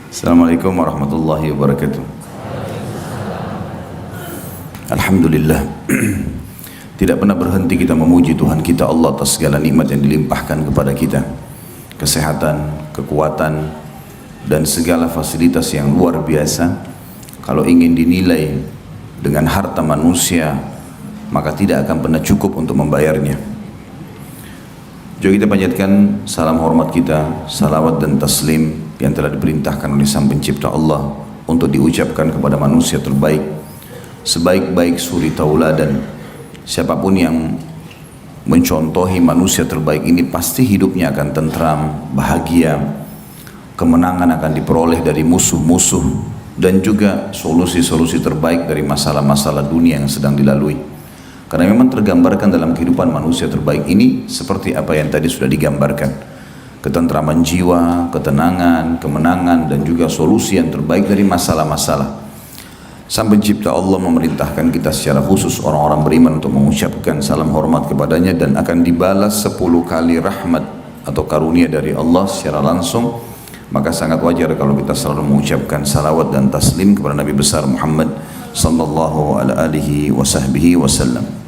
Assalamualaikum warahmatullahi wabarakatuh. Alhamdulillah. Tidak pernah berhenti kita memuji Tuhan kita Allah atas segala nikmat yang dilimpahkan kepada kita. Kesehatan, kekuatan, dan segala fasilitas yang luar biasa. Kalau ingin dinilai dengan harta manusia, maka tidak akan pernah cukup untuk membayarnya. Jom kita panjatkan salam hormat kita, salawat dan taslim yang telah diperintahkan oleh Sang Pencipta Allah untuk diucapkan kepada manusia terbaik, sebaik-baik suri tauladan. Siapapun yang mencontohi manusia terbaik ini pasti hidupnya akan tentram, bahagia, kemenangan akan diperoleh dari musuh-musuh, dan juga solusi-solusi terbaik dari masalah-masalah dunia yang sedang dilalui. Karena memang tergambarkan dalam kehidupan manusia terbaik ini seperti apa yang tadi sudah digambarkan. Ketentraman jiwa, ketenangan, kemenangan, dan juga solusi yang terbaik dari masalah-masalah. Sang Pencipta Allah memerintahkan kita secara khusus orang-orang beriman untuk mengucapkan salam hormat kepadanya dan akan dibalas 10 kali rahmat atau karunia dari Allah secara langsung. Maka sangat wajar kalau kita selalu mengucapkan salawat dan taslim kepada Nabi besar Muhammad sallallahu alaihi wasallam.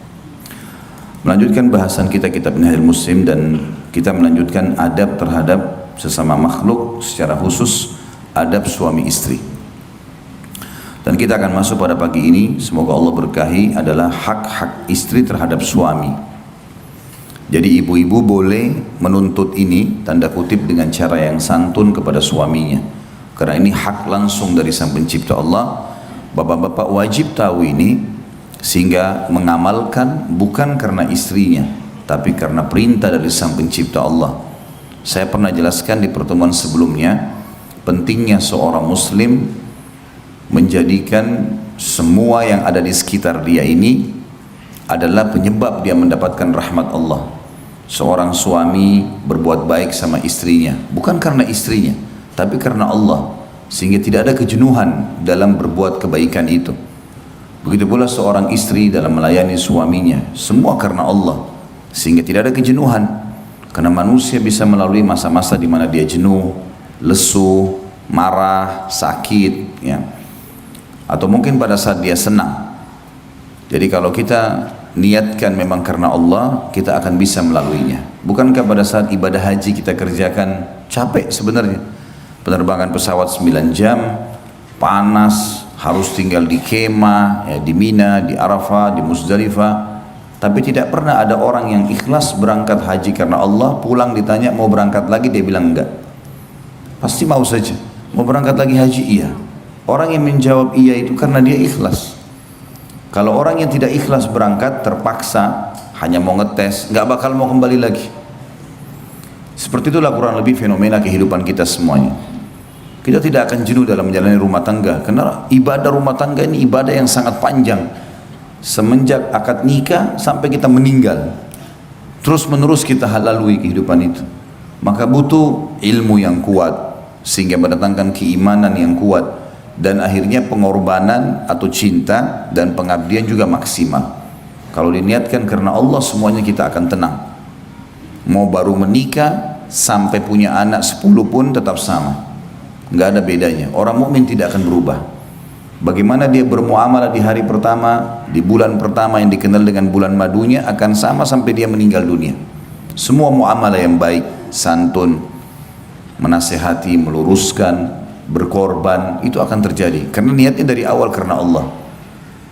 Melanjutkan bahasan kita kitab Minhajul Muslim, dan kita melanjutkan adab terhadap sesama makhluk, secara khusus adab suami istri. Dan kita akan masuk pada pagi ini, semoga Allah berkahi, adalah hak-hak istri terhadap suami. Jadi ibu-ibu boleh menuntut ini, tanda kutip, dengan cara yang santun kepada suaminya. Karena ini hak langsung dari Sang Pencipta Allah. Bapak-bapak wajib tahu ini, sehingga mengamalkan bukan karena istrinya, tapi karena perintah dari Sang Pencipta Allah. Saya pernah jelaskan di pertemuan sebelumnya, pentingnya seorang muslim menjadikan semua yang ada di sekitar dia ini adalah penyebab dia mendapatkan rahmat Allah. Seorang suami berbuat baik sama istrinya, bukan karena istrinya, tapi karena Allah, sehingga tidak ada kejenuhan dalam berbuat kebaikan itu. Begitu pula seorang istri dalam melayani suaminya, semua karena Allah, sehingga tidak ada kejenuhan. Karena manusia bisa melalui masa-masa di mana dia jenuh, lesu, marah, sakit, ya. Atau mungkin pada saat dia senang. Jadi kalau kita niatkan memang karena Allah, kita akan bisa melaluinya. Bukankah pada saat ibadah haji kita kerjakan capek sebenarnya? Penerbangan pesawat 9 jam, panas, harus tinggal di kemah, ya, di Mina, di Arafah, di Muzdalifah. Tapi tidak pernah ada orang yang ikhlas berangkat haji karena Allah, pulang ditanya mau berangkat lagi, dia bilang enggak. Pasti mau saja. Mau berangkat lagi haji? Iya. Orang yang menjawab iya itu karena dia ikhlas. Kalau orang yang tidak ikhlas berangkat, terpaksa, hanya mau ngetes, enggak bakal mau kembali lagi. Seperti itulah kurang lebih fenomena kehidupan kita semuanya. Kita tidak akan jenuh dalam menjalani rumah tangga, karena ibadah rumah tangga ini ibadah yang sangat panjang. Semenjak akad nikah sampai kita meninggal, terus menerus kita lalui kehidupan itu. Maka butuh ilmu yang kuat, sehingga mendatangkan keimanan yang kuat, dan akhirnya pengorbanan atau cinta dan pengabdian juga maksimal. Kalau diniatkan karena Allah, semuanya kita akan tenang. Mau baru menikah sampai punya anak 10 pun tetap sama, nggak ada bedanya. Orang mukmin tidak akan berubah. Bagaimana dia bermuamalah di hari pertama, di bulan pertama yang dikenal dengan bulan madunya, akan sama sampai dia meninggal dunia. Semua muamalah yang baik, santun, menasehati, meluruskan, berkorban, itu akan terjadi karena niatnya dari awal karena Allah.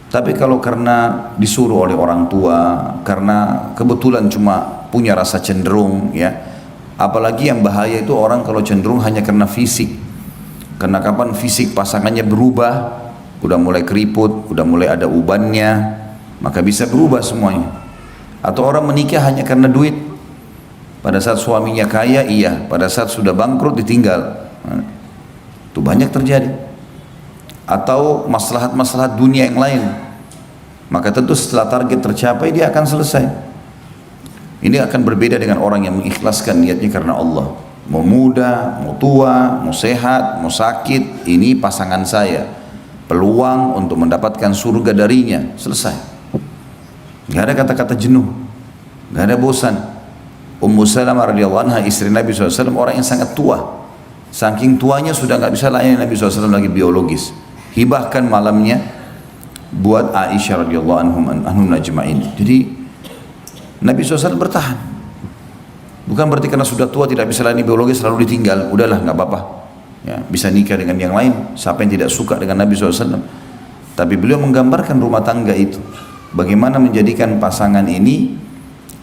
Tapi kalau karena disuruh oleh orang tua, karena kebetulan cuma punya rasa cenderung, ya, apalagi yang bahaya itu orang kalau cenderung hanya karena fisik. Karena kapan fisik pasangannya berubah, udah mulai keriput, udah mulai ada ubannya, maka bisa berubah semuanya. Atau orang menikah hanya karena duit. Pada saat suaminya kaya, iya. Pada saat sudah bangkrut, ditinggal. Itu banyak terjadi. Atau maslahat-maslahat dunia yang lain. Maka tentu setelah target tercapai, dia akan selesai. Ini akan berbeda dengan orang yang mengikhlaskan niatnya karena Allah. Mau muda, mau tua, mau sehat, mau sakit, ini pasangan saya. Peluang untuk mendapatkan surga darinya, selesai. Gak ada kata-kata jenuh, gak ada bosan. Ummu Salamah radhiyallahu anha, istri Nabi SAW, orang yang sangat tua. Saking tuanya sudah nggak bisa layani Nabi SAW lagi biologis. Hibahkan malamnya buat Aisyah radhiyallahu anhum ajma'in. Jadi Nabi SAW bertahan. Bukan berarti karena sudah tua tidak bisa layani biologis selalu ditinggal. Udahlah nggak apa-apa. Ya, bisa nikah dengan yang lain. Siapa yang tidak suka dengan Nabi SAW? Tapi beliau menggambarkan rumah tangga itu. Bagaimana menjadikan pasangan ini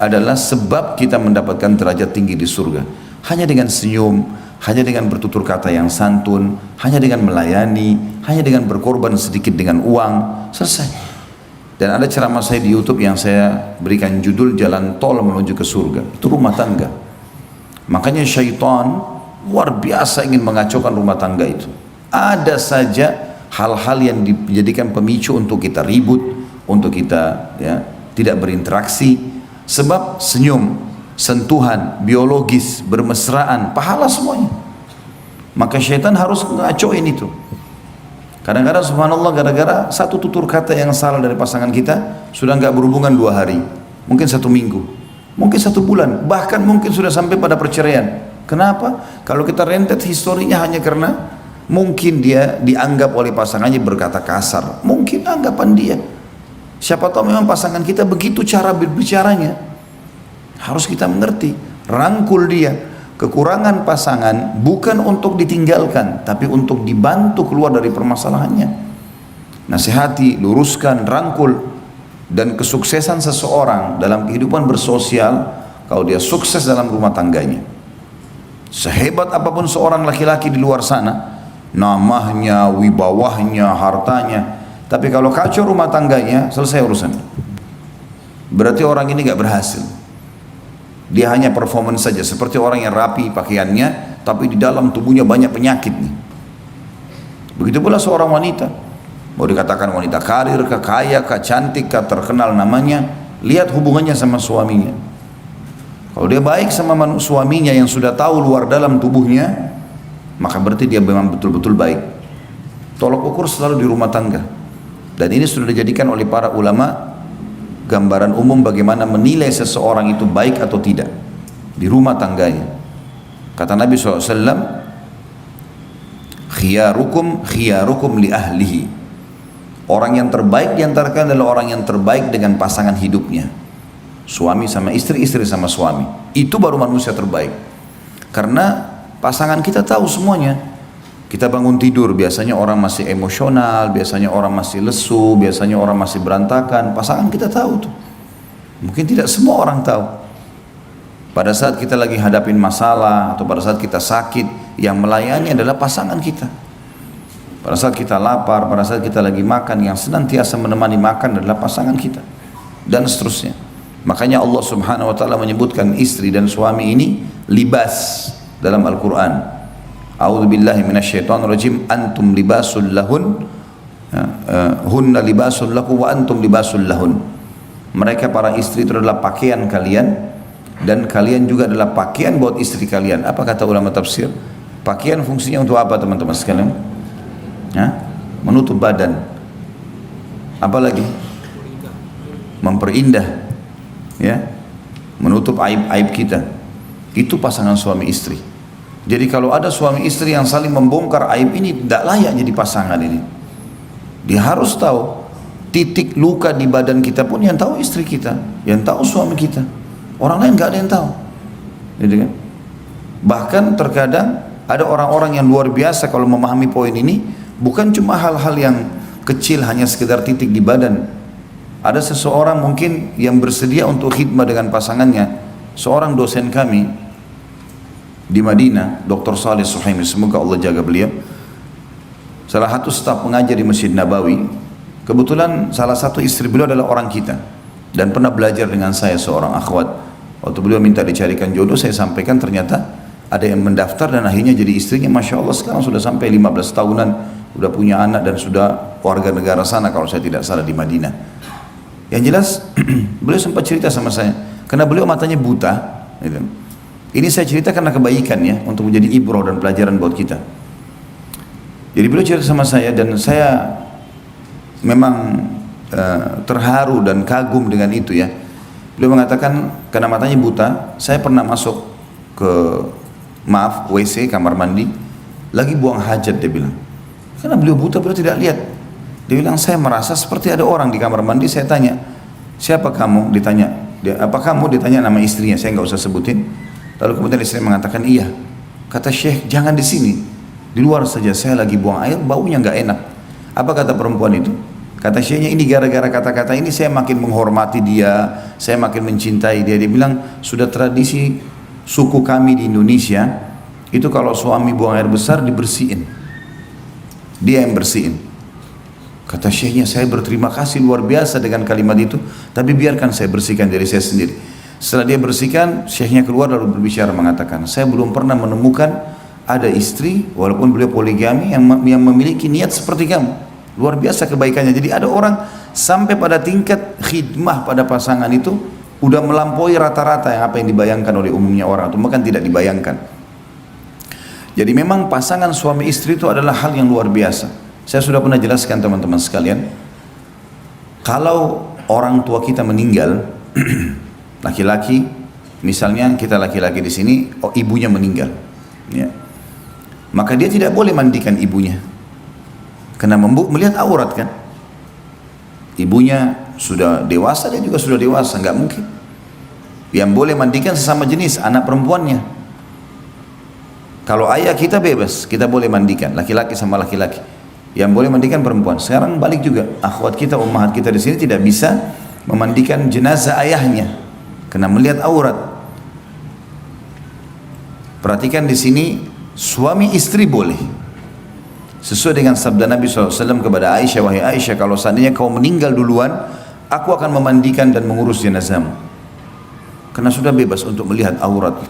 adalah sebab kita mendapatkan derajat tinggi di surga. Hanya dengan senyum, hanya dengan bertutur kata yang santun, hanya dengan melayani, hanya dengan berkorban sedikit dengan uang, selesai. Dan ada ceramah saya di YouTube yang saya berikan judul Jalan Tol Menuju ke Surga. Itu rumah tangga. Makanya syaitan luar biasa ingin mengacaukan rumah tangga itu. Ada saja hal-hal yang dijadikan pemicu untuk kita ribut, untuk kita tidak berinteraksi, sebab senyum, sentuhan, biologis, bermesraan, pahala semuanya. Maka syaitan harus ngacauin itu. Kadang-kadang subhanallah gara-gara satu tutur kata yang salah dari pasangan kita sudah nggak berhubungan 2 hari, mungkin 1 minggu, mungkin 1 bulan, bahkan mungkin sudah sampai pada perceraian. Kenapa? Kalau kita rentet historinya hanya karena mungkin dia dianggap oleh pasangannya berkata kasar, mungkin anggapan dia. Siapa tahu memang pasangan kita begitu cara berbicaranya. Harus kita mengerti, rangkul dia. Kekurangan pasangan bukan untuk ditinggalkan, tapi untuk dibantu keluar dari permasalahannya. Nasihati, luruskan, rangkul. Dan kesuksesan seseorang dalam kehidupan bersosial, kalau dia sukses dalam rumah tangganya, sehebat apapun seorang laki-laki di luar sana, namanya, wibawahnya, hartanya, tapi kalau kacau rumah tangganya, selesai urusan. Berarti orang ini gak berhasil. Dia hanya performance saja, seperti orang yang rapi pakaiannya, tapi di dalam tubuhnya banyak penyakit nih. Begitu pula seorang wanita, mau dikatakan wanita karir, kaya, cantik, terkenal namanya, lihat hubungannya sama suaminya. Kalau dia baik sama suaminya yang sudah tahu luar dalam tubuhnya, maka berarti dia memang betul-betul baik. Tolok ukur selalu di rumah tangga. Dan ini sudah dijadikan oleh para ulama gambaran umum bagaimana menilai seseorang itu baik atau tidak di rumah tangganya. Kata Nabi SAW, khiyarukum li ahlihi. Orang yang terbaik di antara kalian adalah orang yang terbaik dengan pasangan hidupnya. Suami sama istri, istri sama suami. Itu baru manusia terbaik. Karena pasangan kita tahu semuanya. Kita bangun tidur, biasanya orang masih emosional, biasanya orang masih lesu, biasanya orang masih berantakan. Pasangan kita tahu tuh. Mungkin tidak semua orang tahu. Pada saat kita lagi hadapin masalah atau pada saat kita sakit, yang melayani adalah pasangan kita. Pada saat kita lapar, pada saat kita lagi makan, yang senantiasa menemani makan adalah pasangan kita. Dan seterusnya. Makanya Allah Subhanahu wa taala menyebutkan istri dan suami ini libas dalam Al-Qur'an. A'udzubillahi minasyaitonirrajim, antum libasul lahun, hunna libasul lakum wa antum libasul lahun. Mereka para istri itu adalah pakaian kalian dan kalian juga adalah pakaian buat istri kalian. Apa kata ulama tafsir? Pakaian fungsinya untuk apa teman-teman sekalian? Menutup badan. Apa lagi? Memperindah, ya, menutup aib-aib kita. Itu pasangan suami istri. Jadi kalau ada suami istri yang saling membongkar aib ini, tidak layak jadi pasangan ini. Dia harus tahu titik luka di badan kita pun yang tahu istri kita, yang tahu suami kita. Orang lain nggak ada yang tahu. Gitu kan? Bahkan terkadang ada orang-orang yang luar biasa kalau memahami poin ini, bukan cuma hal-hal yang kecil hanya sekedar titik di badan. Ada seseorang mungkin yang bersedia untuk khidmah dengan pasangannya. Seorang dosen kami di Madinah, Dr. Saleh Suhaimi, semoga Allah jaga beliau, salah satu staf pengajar di Masjid Nabawi. Kebetulan salah satu istri beliau adalah orang kita dan pernah belajar dengan saya, seorang akhwat. Waktu beliau minta dicarikan jodoh, saya sampaikan ternyata ada yang mendaftar dan akhirnya jadi istrinya. Masya Allah sekarang sudah sampai 15 tahunan, sudah punya anak dan sudah warga negara sana kalau saya tidak salah di Madinah. Yang jelas beliau sempat cerita sama saya, karena beliau matanya buta gitu. Ini saya cerita karena kebaikan ya, untuk menjadi ibrah dan pelajaran buat kita. Jadi beliau cerita sama saya dan saya memang terharu dan kagum dengan itu ya. Beliau mengatakan karena matanya buta, saya pernah masuk ke WC, kamar mandi, lagi buang hajat, dia bilang. Karena beliau buta, beliau tidak lihat. Dia bilang, saya merasa seperti ada orang di kamar mandi. Saya tanya, siapa kamu? Ditanya, apa kamu? Ditanya nama istrinya, saya nggak usah sebutin. Lalu kemudian istri mengatakan, iya. Kata Syekh, jangan di sini, di luar saja, saya lagi buang air, baunya nggak enak. Apa kata perempuan itu? Kata Syekhnya, ini gara-gara kata-kata ini saya makin menghormati dia, saya makin mencintai dia. Dia bilang, sudah tradisi suku kami di Indonesia, itu kalau suami buang air besar dibersihin, dia yang bersihin. Kata Syekhnya, saya berterima kasih luar biasa dengan kalimat itu, tapi biarkan saya bersihkan diri saya sendiri. Setelah dia bersihkan, Syekhnya keluar lalu berbicara mengatakan, saya belum pernah menemukan ada istri, walaupun beliau poligami, yang memiliki niat seperti kamu. Luar biasa kebaikannya. Jadi ada orang sampai pada tingkat khidmah pada pasangan itu, udah melampaui rata-rata yang apa yang dibayangkan oleh umumnya orang, atau bahkan tidak dibayangkan. Jadi memang pasangan suami istri itu adalah hal yang luar biasa. Saya sudah pernah jelaskan teman-teman sekalian, kalau orang tua kita meninggal, laki-laki, misalnya kita laki-laki di sini, oh ibunya meninggal, ya, maka dia tidak boleh mandikan ibunya, karena melihat aurat kan. Ibunya sudah dewasa, dia juga sudah dewasa, nggak mungkin. Yang boleh mandikan sesama jenis, anak perempuannya. Kalau ayah kita bebas, kita boleh mandikan, laki-laki sama laki-laki. Yang boleh mandikan perempuan. Sekarang balik juga, akhwat kita, ummahat kita di sini tidak bisa memandikan jenazah ayahnya karena melihat aurat. Perhatikan di sini, suami istri boleh. Sesuai dengan sabda Nabi SAW kepada Aisyah, wahai Aisyah, kalau seandainya kau meninggal duluan, aku akan memandikan dan mengurus jenazahmu. Karena sudah bebas untuk melihat aurat.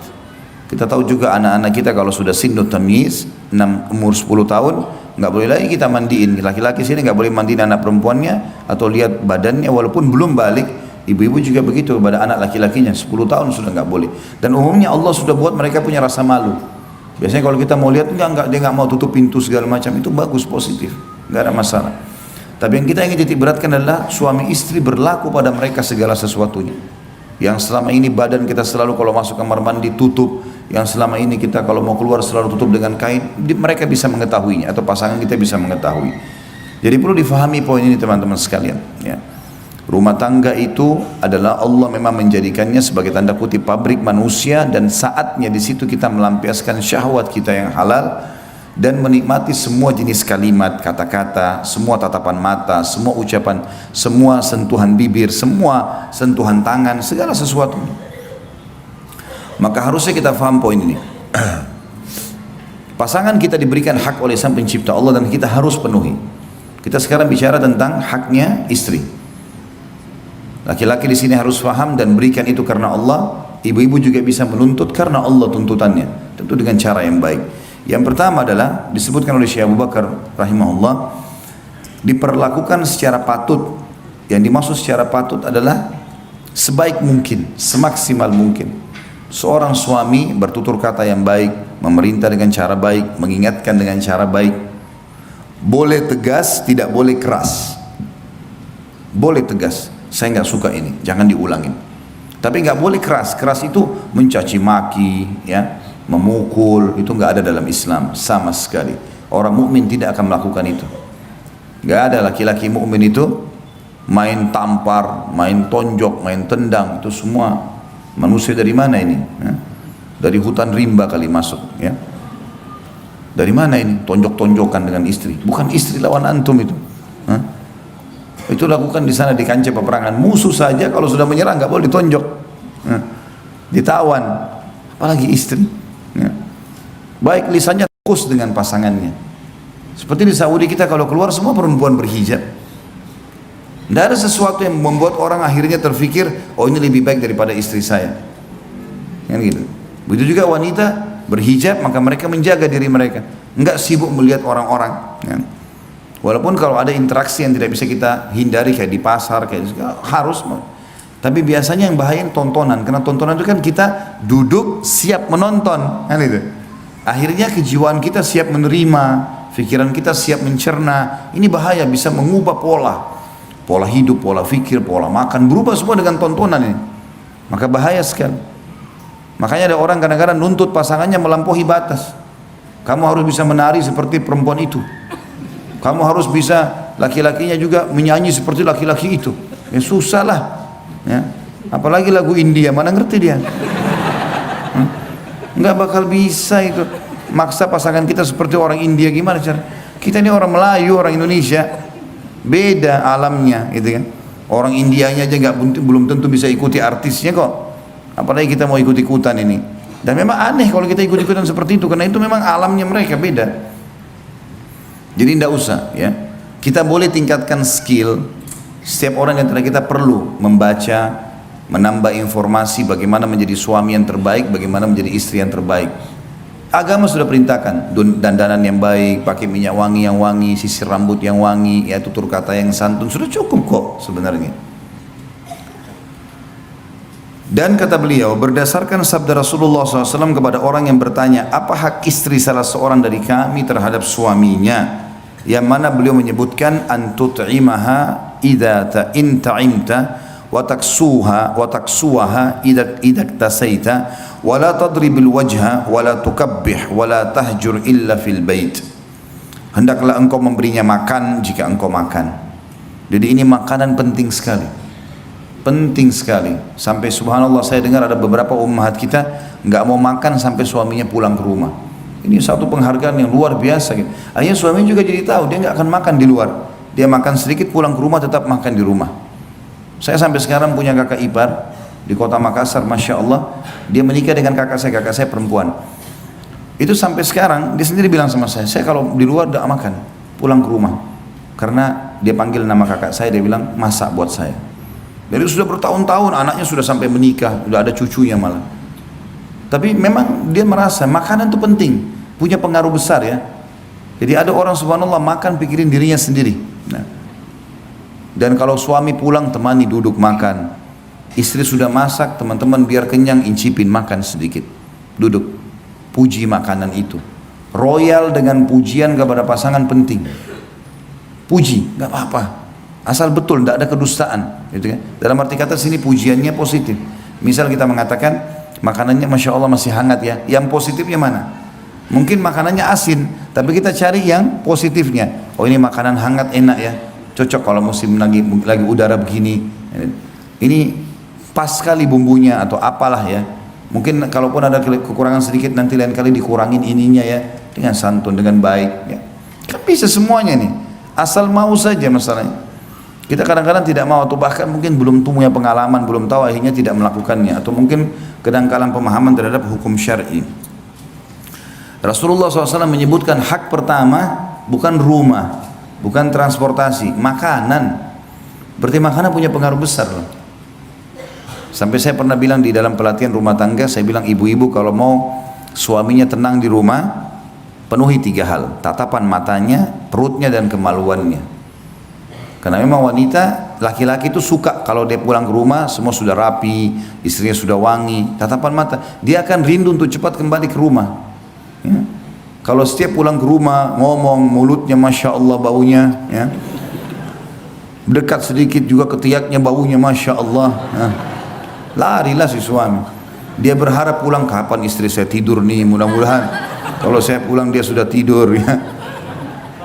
Kita tahu juga anak-anak kita kalau sudah sinut tamyiz, umur 10 tahun, nggak boleh lagi kita mandiin. Laki-laki sini nggak boleh mandiin anak perempuannya atau lihat badannya walaupun belum balik. Ibu-ibu juga begitu pada anak laki-lakinya, 10 tahun sudah nggak boleh. Dan umumnya Allah sudah buat mereka punya rasa malu. Biasanya kalau kita mau lihat, enggak, dia nggak mau tutup pintu segala macam, itu bagus, positif, nggak ada masalah. Tapi yang kita ingin titik beratkan adalah suami istri berlaku pada mereka segala sesuatunya. Yang selama ini badan kita selalu kalau masuk kamar mandi tutup, yang selama ini kita kalau mau keluar selalu tutup dengan kain, mereka bisa mengetahuinya atau pasangan kita bisa mengetahui. Jadi perlu difahami poin ini teman-teman sekalian, ya. Rumah tangga itu adalah Allah memang menjadikannya sebagai tanda kutip pabrik manusia, dan saatnya di situ kita melampiaskan syahwat kita yang halal dan menikmati semua jenis kalimat, kata-kata, semua tatapan mata, semua ucapan, semua sentuhan bibir, semua sentuhan tangan, segala sesuatu. Maka harusnya kita faham poin ini. Pasangan kita diberikan hak oleh Sang Pencipta Allah dan kita harus penuhi. Kita sekarang bicara tentang haknya istri. Laki-laki di sini harus faham dan berikan itu karena Allah. Ibu-ibu juga bisa menuntut karena Allah tuntutannya, tentu dengan cara yang baik. Yang pertama adalah disebutkan oleh Syekh Abu Bakar rahimahullah, diperlakukan secara patut. Yang dimaksud secara patut adalah sebaik mungkin, semaksimal mungkin. Seorang suami bertutur kata yang baik, memerintah dengan cara baik, mengingatkan dengan cara baik. Boleh tegas, tidak boleh keras. Boleh tegas, saya nggak suka ini, jangan diulangin. Tapi nggak boleh keras. Keras itu mencaci maki, ya, memukul, itu nggak ada dalam Islam sama sekali. Orang mukmin tidak akan melakukan itu. Nggak ada laki-laki mukmin itu main tampar, main tonjok, main tendang. Itu semua manusia dari mana ini? Ya? Dari hutan rimba kali masuk. Ya? Dari mana ini? Tonjok-tonjokan dengan istri. Bukan istri lawan antum itu. Hah? Itu lakukan di sana di kancah peperangan. Musuh saja kalau sudah menyerang nggak boleh ditonjok, ya, ditawan, apalagi istri. Ya. Baik lisannya fokus dengan pasangannya. Seperti di Saudi kita kalau keluar semua perempuan berhijab. Tidak ada sesuatu yang membuat orang akhirnya terfikir, oh ini lebih baik daripada istri saya. Kan gitu. Begitu juga wanita berhijab, maka mereka menjaga diri mereka, enggak sibuk melihat orang-orang. Ya. Walaupun kalau ada interaksi yang tidak bisa kita hindari kayak di pasar, kayak harus. Tapi biasanya yang bahaya tontonan, karena tontonan itu kan kita duduk siap menonton, kan itu. Akhirnya kejiwaan kita siap menerima, pikiran kita siap mencerna. Ini bahaya, bisa mengubah pola hidup, pola fikir, pola makan, berubah semua dengan tontonan ini. Maka bahaya sekali. Makanya ada orang kadang-kadang nuntut pasangannya melampaui batas. Kamu harus bisa menari seperti perempuan itu. Kamu harus bisa, laki-lakinya juga menyanyi seperti laki-laki itu. Ya susah lah. Ya. Apalagi lagu India, mana ngerti dia? Nggak bakal bisa itu. Maksa pasangan kita seperti orang India, gimana cara? Kita ini orang Melayu, orang Indonesia, beda alamnya, gitu kan? Orang Indianya aja belum tentu bisa ikuti artisnya kok. Apalagi kita mau ikut-ikutan ini. Dan memang aneh kalau kita ikut-ikutan seperti itu, karena itu memang alamnya mereka beda. Jadi tidak usah, ya. Kita boleh tingkatkan skill. Setiap orang yang kita perlu membaca, menambah informasi bagaimana menjadi suami yang terbaik, bagaimana menjadi istri yang terbaik. Agama sudah perintahkan dandanan yang baik, pakai minyak wangi yang wangi, sisir rambut yang wangi, ya tutur kata yang santun, sudah cukup kok sebenarnya. Dan kata beliau, berdasarkan sabda Rasulullah SAW kepada orang yang bertanya, apa hak istri salah seorang dari kami terhadap suaminya? Yang mana beliau menyebutkan, antut'imaha idha ta'imta wa taksuha idha tasaita wa la tadribil wajha wa la tukabbih wa la tahjur illa fil bait. Hendaklah engkau memberinya makan jika engkau makan. Jadi ini makanan penting sekali. Penting sekali. Sampai subhanallah saya dengar ada beberapa ummahat kita nggak mau makan sampai suaminya pulang ke rumah. Ini satu penghargaan yang luar biasa gitu. Akhirnya suaminya juga jadi tahu dia nggak akan makan di luar. Dia makan sedikit pulang ke rumah tetap makan di rumah. Saya sampai sekarang punya kakak ipar di kota Makassar, masya Allah, dia menikah dengan kakak saya perempuan. Itu sampai sekarang dia sendiri bilang sama saya kalau di luar tidak makan, pulang ke rumah. Karena dia panggil nama kakak saya, dia bilang masak buat saya. Jadi sudah bertahun-tahun, anaknya sudah sampai menikah, sudah ada cucunya malah. Tapi memang dia merasa makanan itu penting, punya pengaruh besar ya. Jadi ada orang subhanallah makan pikirin dirinya sendiri. Nah, dan kalau suami pulang temani duduk makan. Istri sudah masak, teman-teman biar kenyang incipin makan sedikit. Duduk, puji makanan itu. Royal dengan pujian kepada pasangan penting. Puji, nggak apa-apa. Asal betul, tidak ada kedustaan, gitu kan? Dalam arti kata sini pujiannya positif. Misal kita mengatakan makanannya masya Allah masih hangat ya. Yang positifnya mana? Mungkin makanannya asin, tapi kita cari yang positifnya. Oh ini makanan hangat enak ya, cocok kalau musim lagi udara begini. Ini pas sekali bumbunya atau apalah ya. Mungkin kalaupun ada kekurangan sedikit nanti lain kali dikurangin ininya ya, dengan santun, dengan baik. Ya. Kan bisa semuanya nih, asal mau saja masalahnya. Kita kadang-kadang tidak mau atau bahkan mungkin belum punya pengalaman, belum tahu akhirnya tidak melakukannya atau mungkin kedangkalan pemahaman terhadap hukum syar'i. Rasulullah SAW menyebutkan hak pertama bukan rumah, bukan transportasi, makanan. Berarti makanan punya pengaruh besar loh. Sampai saya pernah bilang di dalam pelatihan rumah tangga, saya bilang ibu-ibu kalau mau suaminya tenang di rumah, penuhi 3 hal, tatapan matanya, perutnya dan kemaluannya. Karena memang wanita, laki-laki itu suka kalau dia pulang ke rumah semua sudah rapi, istrinya sudah wangi, tatapan mata, dia akan rindu untuk cepat kembali ke rumah. Ya. Kalau setiap pulang ke rumah ngomong mulutnya masya Allah baunya, ya. Dekat sedikit juga ketiaknya baunya masya Allah. Ya. Larilah si suami. Dia berharap pulang kapan istri saya tidur nih, mudah-mudahan kalau saya pulang dia sudah tidur ya.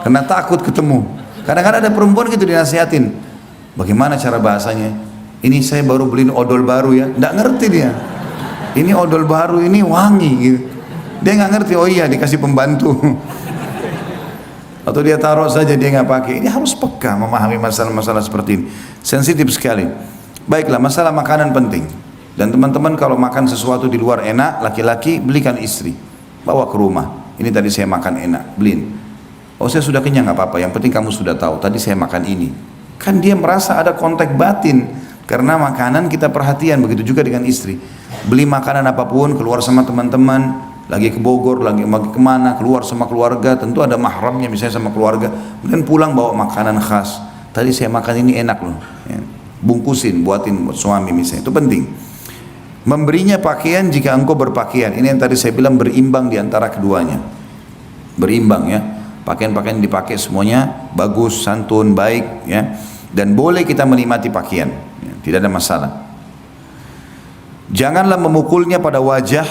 Karena takut ketemu. Kadang-kadang ada perempuan gitu dinasihatin. Bagaimana cara bahasanya? Ini saya baru beliin odol baru ya. Nggak ngerti dia. Ini odol baru ini wangi gitu. Dia nggak ngerti. Oh iya dikasih pembantu. Atau dia taruh saja dia nggak pakai. Ini harus peka memahami masalah-masalah seperti ini. Sensitif sekali. Baiklah, masalah makanan penting. Dan teman-teman kalau makan sesuatu di luar enak, laki-laki belikan istri. Bawa ke rumah. Ini tadi saya makan enak, beliin. Oh saya sudah kenyang nggak apa-apa, yang penting kamu sudah tahu tadi saya makan ini. Kan dia merasa ada kontak batin karena makanan kita perhatian. Begitu juga dengan istri. Beli makanan apapun, keluar sama teman-teman, lagi ke Bogor, lagi kemana, keluar sama keluarga, tentu ada mahramnya misalnya sama keluarga. Kemudian pulang bawa makanan khas. Tadi saya makan ini enak loh. Ya. Bungkusin, buatin buat suami misalnya, itu penting. Memberinya pakaian jika engkau berpakaian. Ini yang tadi saya bilang berimbang di antara keduanya. Berimbang ya. Pakaian-pakaian dipakai semuanya bagus, santun, baik ya. Dan boleh kita menikmati pakaian ya, tidak ada masalah. Janganlah memukulnya pada wajah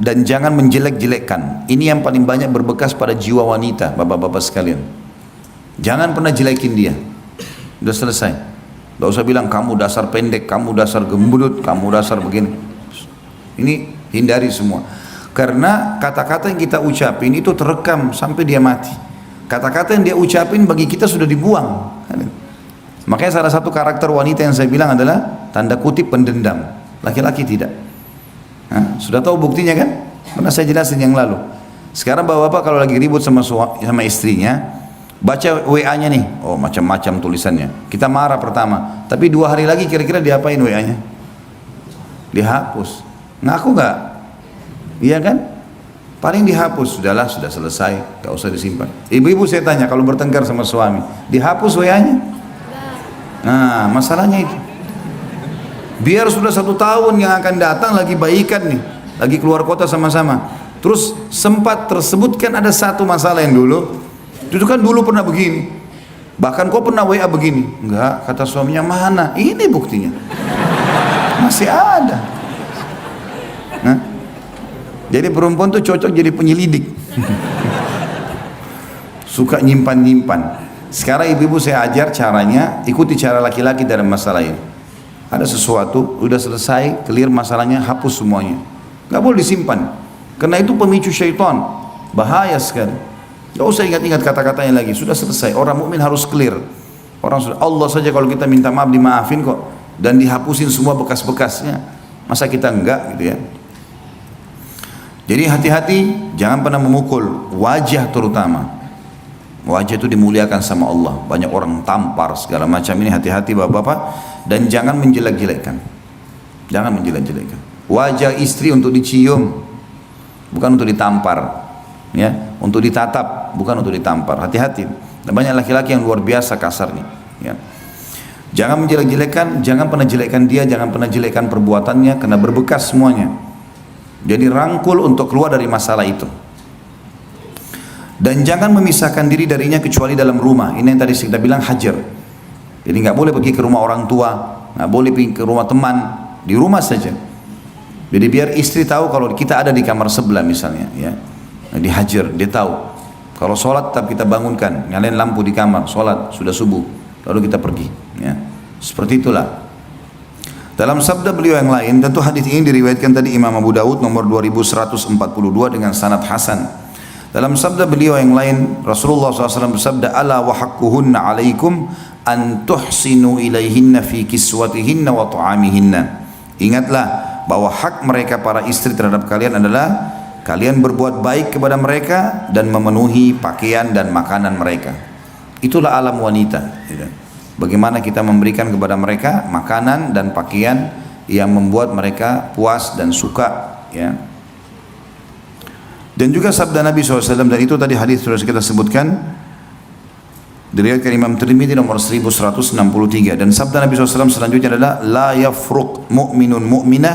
dan jangan menjelek-jelekkan. Ini yang paling banyak berbekas pada jiwa wanita, bapak-bapak sekalian. Jangan pernah jelekin dia. Udah selesai. Gak usah bilang kamu dasar pendek, kamu dasar gembut, kamu dasar begini. Ini hindari semua. Karena kata-kata yang kita ucapin itu terekam sampai dia mati. Kata-kata yang dia ucapin bagi kita sudah dibuang. Makanya salah satu karakter wanita yang saya bilang adalah tanda kutip pendendam. Laki-laki tidak. Sudah tahu buktinya kan? Pernah saya jelasin yang lalu. Sekarang bapak-bapak kalau lagi ribut sama istrinya, baca WA-nya nih, oh macam-macam tulisannya. Kita marah pertama, tapi 2 hari lagi kira-kira diapain WA-nya? Dihapus. Ngaku nggak? Iya kan? Paling dihapus, sudahlah, sudah selesai, nggak usah disimpan. Ibu-ibu saya tanya, kalau bertengkar sama suami, dihapus WA-nya? Nah, masalahnya itu. Biar sudah 1 tahun yang akan datang lagi baikan nih, lagi keluar kota sama-sama. Terus sempat tersebutkan ada satu masalah yang dulu, itu kan dulu pernah begini. Bahkan kau pernah WA begini. Enggak, kata suaminya, mana? Ini buktinya. Masih ada. Nah, jadi perempuan tuh cocok jadi penyelidik. Suka nyimpan-nyimpan. Sekarang ibu-ibu saya ajar caranya, ikuti cara laki-laki dalam masalah ini. Ada sesuatu, udah selesai, clear masalahnya, hapus semuanya. Gak boleh disimpan. Karena itu pemicu syaitan. Bahaya sekali. Gak usah ingat-ingat kata-katanya lagi. Sudah selesai. Orang mukmin harus clear. Allah saja kalau kita minta maaf dimaafin kok. Dan dihapusin semua bekas-bekasnya. Masa kita enggak gitu ya. Jadi hati-hati, jangan pernah memukul. Wajah terutama. Wajah itu dimuliakan sama Allah. Banyak orang tampar segala macam ini, hati-hati bapak-bapak. Dan jangan menjelek-jelekkan. Jangan menjelek-jelekkan. Wajah istri untuk dicium, bukan untuk ditampar. Ya, untuk ditatap, bukan untuk ditampar. Hati-hati. Dan banyak laki-laki yang luar biasa kasarnya. Ya. Jangan menjelek-jelekkan, jangan pernah jelekkan dia, jangan pernah jelekkan perbuatannya, karena berbekas semuanya. Jadi rangkul untuk keluar dari masalah itu. Dan jangan memisahkan diri darinya kecuali dalam rumah. Ini yang tadi kita bilang hajar. Jadi nggak boleh pergi ke rumah orang tua, nggak boleh pergi ke rumah teman, di rumah saja. Jadi biar istri tahu kalau kita ada di kamar sebelah misalnya, ya, dihajar, dia tahu. Kalau sholat tetap kita bangunkan, nyalain lampu di kamar, sholat sudah subuh, lalu kita pergi. Ya. Seperti itulah. Dalam sabda beliau yang lain, tentu hadis ini diriwayatkan tadi Imam Abu Dawud nomor 2142 dengan sanad hasan. Dalam sabda beliau yang lain, Rasulullah SAW bersabda, "Ala wa haqquhunna 'alaikum an tuhsinu ilaihinna fi kiswatihinna wa ta'amihinna." Ingatlah bahwa hak mereka para istri terhadap kalian adalah kalian berbuat baik kepada mereka dan memenuhi pakaian dan makanan mereka. Itulah alam wanita. Bagaimana kita memberikan kepada mereka makanan dan pakaian yang membuat mereka puas dan suka, ya. Dan juga sabda Nabi SAW, dan itu tadi hadis sudah kita sebutkan, diriwayatkan Imam Tirmidzi nomor 1163, dan sabda Nabi SAW selanjutnya adalah la yafruq mu'minun mu'minah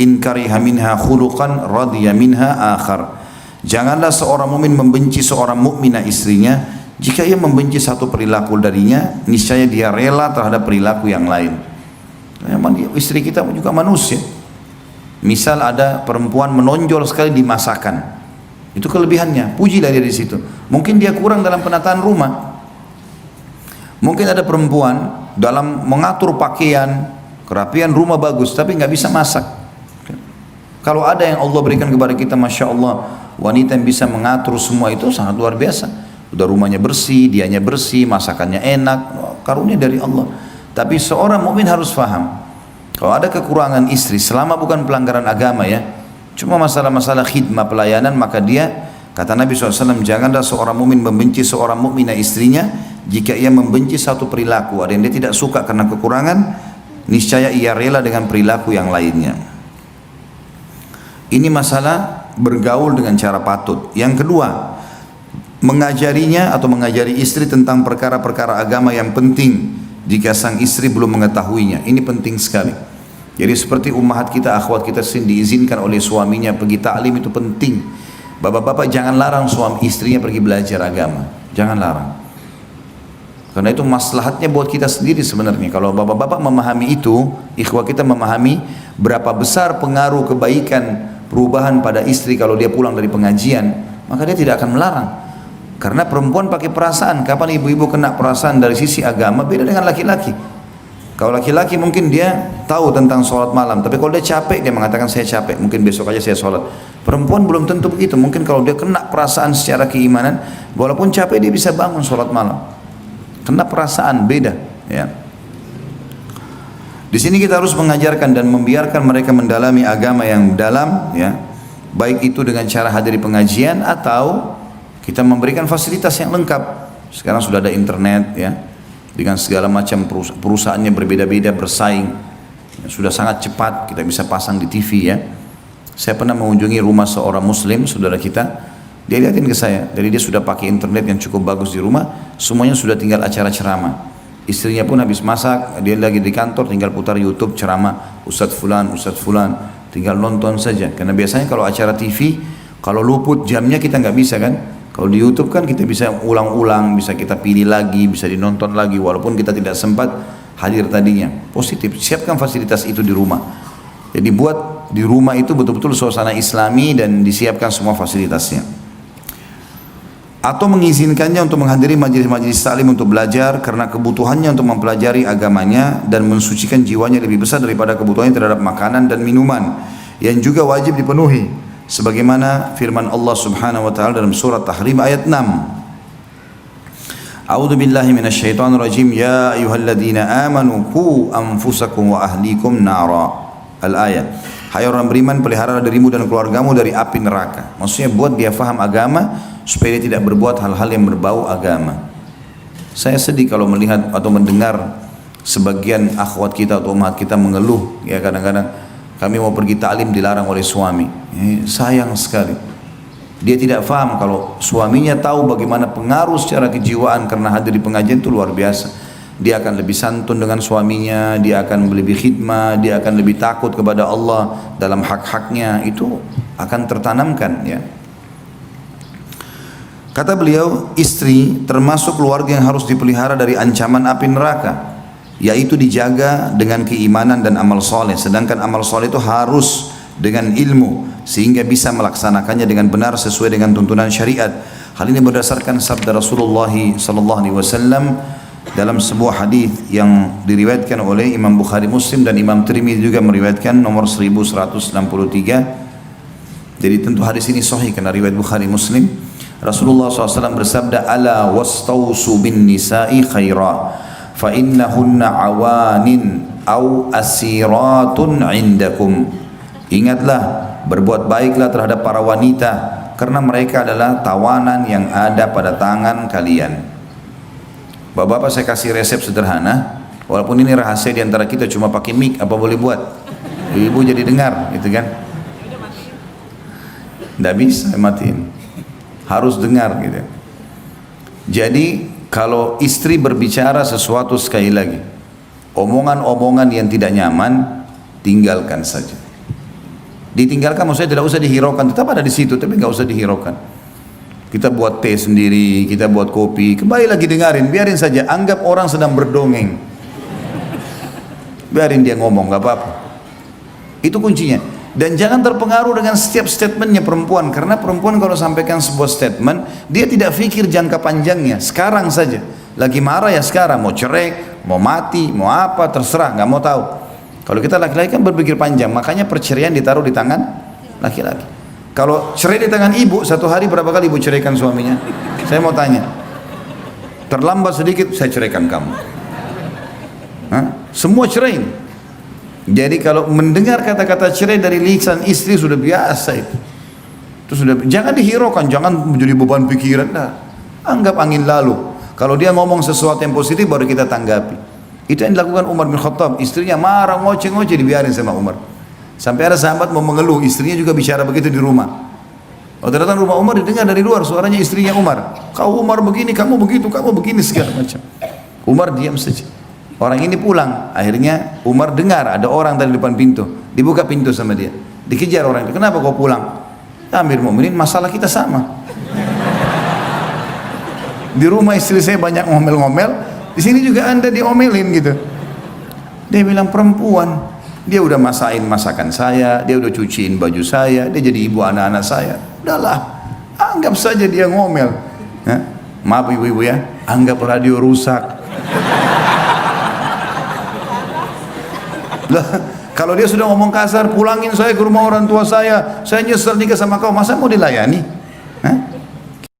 in kariha minha khuluqan radiya minha akhar. Janganlah seorang mukmin membenci seorang mukminah istrinya, jika ia membenci satu perilaku darinya, niscaya dia rela terhadap perilaku yang lain. Memang istri kita juga manusia. Misal ada perempuan menonjol sekali di masakan, itu kelebihannya, pujilah dia di situ. Mungkin dia kurang dalam penataan rumah. Mungkin ada perempuan dalam mengatur pakaian, kerapian rumah bagus, tapi nggak bisa masak. Kalau ada yang Allah berikan kepada kita, masya Allah, wanita yang bisa mengatur semua itu sangat luar biasa. Udah rumahnya bersih, dianya bersih, masakannya enak, karunia dari Allah. Tapi seorang mukmin harus faham, kalau ada kekurangan istri, selama bukan pelanggaran agama ya, cuma masalah-masalah khidmah pelayanan, maka dia, kata Nabi SAW, janganlah seorang mukmin membenci seorang mukminah istrinya jika ia membenci satu perilaku, ada yang dia tidak suka karena kekurangan, niscaya ia rela dengan perilaku yang lainnya. Ini masalah bergaul dengan cara patut. Yang kedua, mengajarinya atau mengajari istri tentang perkara-perkara agama yang penting jika sang istri belum mengetahuinya. Ini penting sekali. Jadi seperti ummahat kita, akhwat kita diizinkan oleh suaminya pergi ta'lim, itu penting. Bapak-bapak jangan larang suami istrinya pergi belajar agama. Jangan larang. Karena itu maslahatnya buat kita sendiri sebenarnya. Kalau bapak-bapak memahami itu, ikhwah kita memahami berapa besar pengaruh kebaikan perubahan pada istri kalau dia pulang dari pengajian, maka dia tidak akan melarang. Karena perempuan pakai perasaan. Kapan ibu-ibu kena perasaan dari sisi agama beda dengan laki-laki. Kalau laki-laki mungkin dia tahu tentang sholat malam, tapi kalau dia capek dia mengatakan saya capek, mungkin besok aja saya sholat. Perempuan belum tentu begitu. Mungkin kalau dia kena perasaan secara keimanan, walaupun capek dia bisa bangun sholat malam. Kena perasaan beda, ya. Di sini kita harus mengajarkan dan membiarkan mereka mendalami agama yang dalam, ya. Baik itu dengan cara hadiri pengajian atau kita memberikan fasilitas yang lengkap. Sekarang sudah ada internet, ya, dengan segala macam perusahaannya berbeda-beda bersaing. Sudah sangat cepat, kita bisa pasang di TV, ya. Saya pernah mengunjungi rumah seorang muslim, saudara kita. Dia lihatin ke saya, jadi dia sudah pakai internet yang cukup bagus di rumah, semuanya sudah tinggal acara ceramah. Istrinya pun habis masak, dia lagi di kantor, tinggal putar YouTube ceramah Ustadz Fulan, tinggal nonton saja. Karena biasanya kalau acara TV, kalau luput jamnya kita nggak bisa kan. Kalau di YouTube kan kita bisa ulang-ulang, bisa kita pilih lagi, bisa dinonton lagi, walaupun kita tidak sempat hadir tadinya. Positif, siapkan fasilitas itu di rumah. Jadi buat di rumah itu betul-betul suasana islami dan disiapkan semua fasilitasnya. Atau mengizinkannya untuk menghadiri majelis-majelis taklim untuk belajar karena kebutuhannya untuk mempelajari agamanya dan mensucikan jiwanya lebih besar daripada kebutuhannya terhadap makanan dan minuman yang juga wajib dipenuhi. Sebagaimana firman Allah Subhanahu wa taala dalam surat Tahrim ayat 6. A'udzu billahi minasyaitonir rajim. Ya ayyuhalladzina amanu qu anfusakum wa ahlikum nara. Al-ayat. Hai orang beriman, pelihara dirimu dan keluargamu dari api neraka. Maksudnya buat dia faham agama supaya dia tidak berbuat hal-hal yang berbau agama. Saya sedih kalau melihat atau mendengar sebagian akhwat kita atau umat kita mengeluh, ya kadang-kadang kami mau pergi ta'lim dilarang oleh suami. Sayang sekali. Dia tidak faham kalau suaminya tahu bagaimana pengaruh secara kejiwaan karena hadir di pengajian itu luar biasa. Dia akan lebih santun dengan suaminya, dia akan lebih khidmah, dia akan lebih takut kepada Allah dalam hak-haknya. Itu akan tertanamkan, ya. Kata beliau, istri termasuk keluarga yang harus dipelihara dari ancaman api neraka, yaitu dijaga dengan keimanan dan amal soleh. Sedangkan amal soleh itu harus dengan ilmu sehingga bisa melaksanakannya dengan benar sesuai dengan tuntunan syariat. Hal ini berdasarkan sabda Rasulullah sallallahu alaihi wasallam dalam sebuah hadis yang diriwayatkan oleh Imam Bukhari Muslim dan Imam Tirmidzi juga meriwayatkan nomor 1163. Jadi tentu hadis ini sahih karena riwayat Bukhari Muslim. Rasulullah SAW bersabda, ala wastausu bin nisa'i khaira fa innahunna awanin au asiratun indakum. Ingatlah, berbuat baiklah terhadap para wanita karena mereka adalah tawanan yang ada pada tangan kalian. Bapak-bapak, saya kasih resep sederhana, walaupun ini rahasia di antara kita, cuma pakai mic apa boleh buat. Ibu jadi dengar gitu kan. Tidak bisa matiin, harus dengar gitu. Jadi kalau istri berbicara sesuatu, sekali lagi, omongan-omongan yang tidak nyaman tinggalkan saja. Ditinggalkan maksudnya tidak usah dihiraukan, tetap ada di situ tapi nggak usah dihiraukan. Kita buat teh sendiri, kita buat kopi, kembali lagi dengarin, biarin saja, anggap orang sedang berdongeng. Biarin dia ngomong, nggak apa-apa. Itu kuncinya. Dan jangan terpengaruh dengan setiap statementnya perempuan, karena perempuan kalau sampaikan sebuah statement, dia tidak pikir jangka panjangnya, sekarang saja. Lagi marah ya sekarang, mau cerai, mau mati, mau apa, terserah, nggak mau tahu. Kalau kita laki-laki kan berpikir panjang, makanya perceraian ditaruh di tangan laki-laki. Kalau cerai di tangan ibu, satu hari berapa kali ibu ceraikan suaminya? Saya mau tanya. Terlambat sedikit, saya ceraikan kamu. Hah? Semua cerai. Jadi kalau mendengar kata-kata cerai dari lisan istri sudah biasa itu. Itu sudah, jangan dihiraukan, jangan menjadi beban pikiran. Nah, anggap angin lalu. Kalau dia ngomong sesuatu yang positif baru kita tanggapi. Itu yang dilakukan Umar bin Khattab. Istrinya marah, ngoceh-ngoceh, dibiarin sama Umar. Sampai ada sahabat mau mengeluh, istrinya juga bicara begitu di rumah. Waktu datang rumah Umar, didengar dari luar suaranya istrinya Umar. Kau Umar begini, kamu begitu, kamu begini, segala macam. Umar diam saja. Orang ini pulang. Akhirnya Umar dengar ada orang dari depan pintu. Dibuka pintu sama dia. Dikejar orang itu. Kenapa kau pulang? Amir Mu'minin, masalah kita sama. Di rumah istri saya banyak ngomel-ngomel. Di sini juga anda diomelin gitu. Dia bilang perempuan. Dia udah masakin masakan saya, dia udah cuciin baju saya, dia jadi ibu anak-anak saya. Udahlah, anggap saja dia ngomel. Maaf ibu-ibu ya, anggap radio rusak. Lah, kalau dia sudah ngomong kasar, pulangin saya ke rumah orang tua saya nyesel nikah sama kau, masa mau dilayani?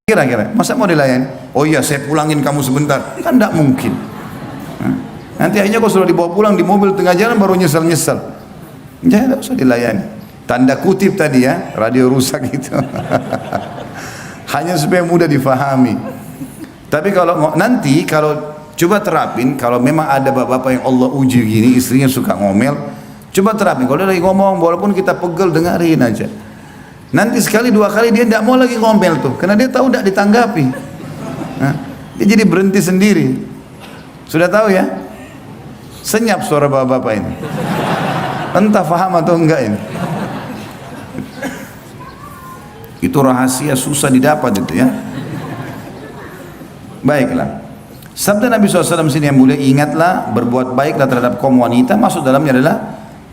Kira-kira, masa mau dilayani? Oh iya, saya pulangin kamu sebentar, kan tidak mungkin. Nanti akhirnya kau sudah dibawa pulang di mobil tengah jalan baru nyesel-nyesel. Jangan, usah dilayani. Tanda kutip tadi ya, radio rusak itu. Hanya supaya mudah difahami. Tapi kalau nanti kalau coba terapin, kalau memang ada bapak-bapak yang Allah uji gini, istrinya suka ngomel, coba terapin. Kalau dia lagi ngomong, walaupun kita pegel, dengarin aja. Nanti sekali dua kali dia tidak mau lagi ngomel tuh, karena dia tahu tidak ditanggapi. Dia jadi berhenti sendiri. Sudah tahu ya? Senyap suara bapak-bapak ini. Entah faham atau enggak ini. Itu rahasia susah didapat itu ya. Baiklah. Sabda Nabi SAW sini yang mulia, ingatlah berbuat baiklah terhadap kaum wanita. Maksud dalamnya adalah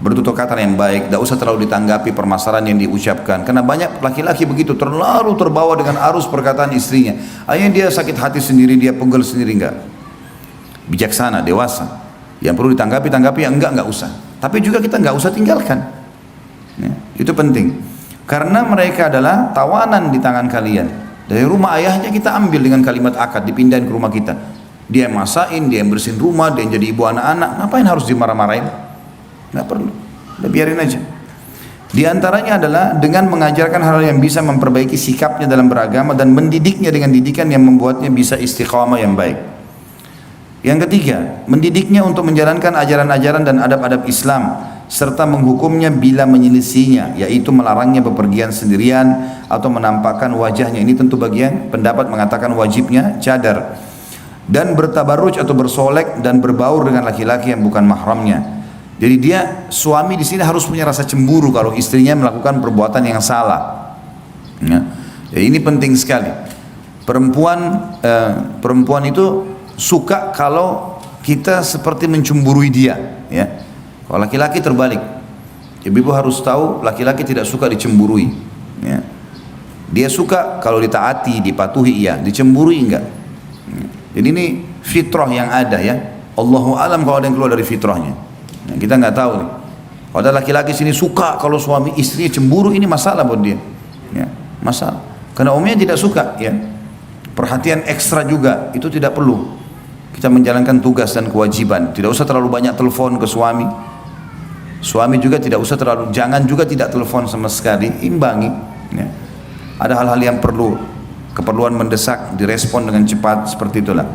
bertutur kata yang baik. Tidak usah terlalu ditanggapi permasalahan yang diucapkan. Karena banyak laki-laki begitu, terlalu terbawa dengan arus perkataan istrinya. Akhirnya dia sakit hati sendiri, dia pegel sendiri. Enggak. Bijaksana, dewasa. Yang perlu ditanggapi, yang enggak usah. Tapi juga kita enggak usah tinggalkan. Ya, itu penting. Karena mereka adalah tawanan di tangan kalian. Dari rumah ayahnya kita ambil dengan kalimat akad, dipindahin ke rumah kita. Dia yang masain, dia yang bersihin rumah, dia yang jadi ibu anak-anak. Ngapain harus dimarah-marahin? Enggak perlu. Udah biarin aja. Di antaranya adalah dengan mengajarkan hal yang bisa memperbaiki sikapnya dalam beragama dan mendidiknya dengan didikan yang membuatnya bisa istiqamah yang baik. Yang ketiga, mendidiknya untuk menjalankan ajaran-ajaran dan adab-adab Islam serta menghukumnya bila menyelisihinya, yaitu melarangnya bepergian sendirian atau menampakkan wajahnya. Ini tentu bagian pendapat mengatakan wajibnya cadar dan bertabarruj atau bersolek dan berbaur dengan laki-laki yang bukan mahramnya. Jadi dia suami di sini harus punya rasa cemburu kalau istrinya melakukan perbuatan yang salah. Ya. Jadi ini penting sekali. Perempuan itu suka kalau kita seperti mencemburui dia, ya. Kalau laki-laki terbalik. Ibu harus tahu laki-laki tidak suka dicemburui, ya. Dia suka kalau ditaati, dipatuhi, iya, dicemburui enggak. Jadi ini fitrah yang ada ya. Allahu alam kalau ada yang keluar dari fitrahnya. Nah, kita nggak tahu nih. Kalau ada laki-laki sini suka kalau suami istrinya cemburu, ini masalah buat dia. Ya, masalah. Karena umumnya tidak suka, ya. Perhatian ekstra juga itu tidak perlu. Kita menjalankan tugas dan kewajiban. Tidak usah terlalu banyak telepon ke suami. Suami juga tidak usah terlalu, jangan juga tidak telepon sama sekali. Imbangi. Ya. Ada hal-hal yang perlu, keperluan mendesak, direspon dengan cepat, seperti itulah.